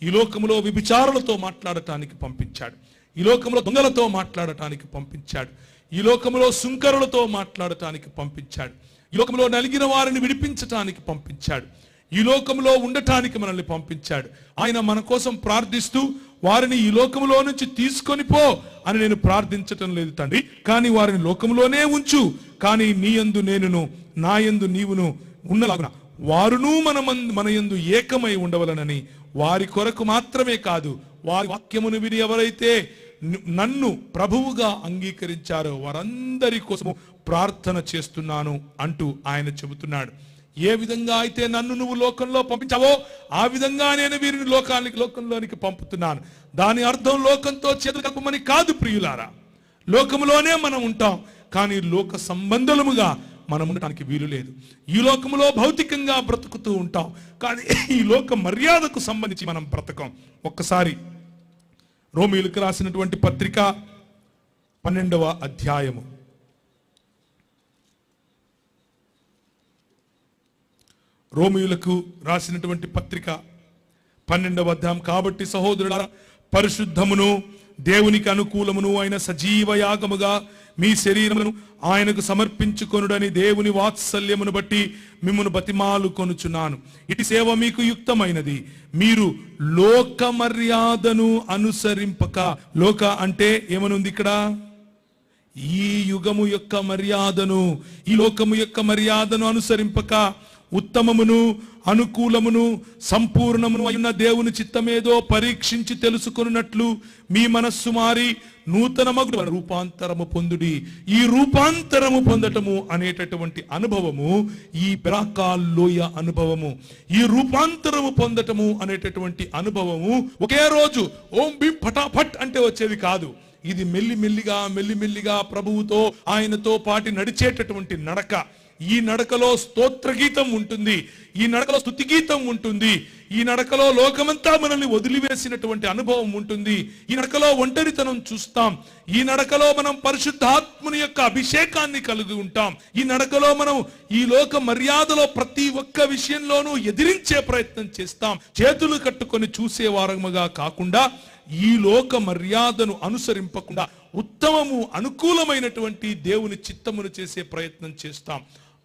[SPEAKER 1] ఈ లోకములో విభిచారులతో మాట్లాడటానికి పంపించాడు. ఈ లోకములో దొంగలతో మాట్లాడటానికి పంపించాడు. ఈ లోకములో సుంకరులతో మాట్లాడటానికి పంపించాడు. ఈ లోకంలో నలిగిన వారిని విడిపించటానికి పంపించాడు. ఈ లోకంలో ఉండటానికి మనల్ని పంపించాడు. ఆయన మన కోసం ప్రార్థిస్తూ వారిని ఈ లోకములో నుంచి తీసుకొని పో అని నేను ప్రార్థించటం లేదు తండ్రి, కానీ వారిని లోకములోనే ఉంచు, కానీ నీ యందు నేనును నా యందు నీవును ఉన్నలాగున వారును మన యందు ఏకమై ఉండవలనని వారి కొరకు మాత్రమే కాదు, వారి వాక్యమును విని ఎవరైతే నన్ను ప్రభువుగా అంగీకరించారో వారందరి కోసము ప్రార్థన చేస్తున్నాను అంటూ ఆయన చెబుతున్నాడు. ఏ విధంగా అయితే నన్ను నువ్వు లోకంలో పంపించావో ఆ విధంగా నేను వీరిని లోకంలోనికి పంపుతున్నాను. దాని అర్థం లోకంతో చేతులు కలపమని కాదు ప్రియులారా. లోకములోనే మనం ఉంటాం, కానీ లోక సంబంధముగా మనం ఉండటానికి వీలు లేదు. ఈ లోకములో భౌతికంగా బ్రతుకుతూ ఉంటాం, కానీ ఈ లోక మర్యాదకు సంబంధించి మనం బ్రతకం. ఒక్కసారి రోమీయులకు రాసినటువంటి పత్రిక 12వ అధ్యాయము రోమీయులకు రాసినటువంటి పత్రిక 12వ అధ్యాయం. కాబట్టి సహోదరులారా, పరిశుద్ధమును దేవునికి అనుకూలమును అయిన సజీవ యాగముగా మీ శరీరములను ఆయనకు సమర్పించుకొనుడని దేవుని వాత్సల్యమును బట్టి మిమ్మును బతిమాలు కొనుచున్నాను. ఇటు సేవ మీకు యుక్తమైనది. మీరు లోక మర్యాదను అనుసరింపక, లోక అంటే ఏమనుంది ఇక్కడ? ఈ యుగము యొక్క మర్యాదను, ఈ లోకము యొక్క మర్యాదను అనుసరింపక ఉత్తమమును అనుకూలమును సంపూర్ణమును అయిన దేవుని చిత్తమేదో పరీక్షించి తెలుసుకొనున్నట్లు మీ మనస్సు మారి నూతన మగు రూపాంతరము పొందుడి. ఈ రూపాంతరము పొందటము అనేటటువంటి అనుభవము ఈ బెరాకాలోయ అనుభవము. ఈ రూపాంతరము పొందటము అనేటటువంటి అనుభవము ఒకే రోజు ఓం బిం ఫటాఫట్ అంటే వచ్చేది కాదు. ఇది మెల్లిమెల్లిగా ప్రభువుతో ఆయనతో పాటి నడిచేటటువంటి నడక. ఈ నడకలో స్తోత్ర గీతం ఉంటుంది, ఈ నడకలో స్తుతి గీతం ఉంటుంది, ఈ నడకలో లోకమంతా మనల్ని వదిలివేసినటువంటి అనుభవం ఉంటుంది. ఈ నడకలో ఒంటరితనం చూస్తాం. ఈ నడకలో మనం పరిశుద్ధాత్ముని యొక్క అభిషేకాన్ని కలిగి ఉంటాం. ఈ నడకలో మనం ఈ లోక మర్యాదలో ప్రతి ఒక్క విషయంలోనూ ఎదిరించే ప్రయత్నం చేస్తాం. చేతులు కట్టుకొని చూసే వారముగా కాకుండా ఈ లోక మర్యాదను అనుసరింపకుండా ఉత్తమము అనుకూలమైనటువంటి దేవుని చిత్తమును చేసే ప్రయత్నం చేస్తాం.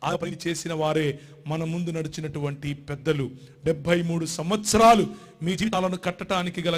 [SPEAKER 1] ఆ పని చేసిన వారే మన ముందు నడిచినటువంటి పెద్దలు. 73 సంవత్సరాలు మీ జీవితాలను కట్టడానికి గల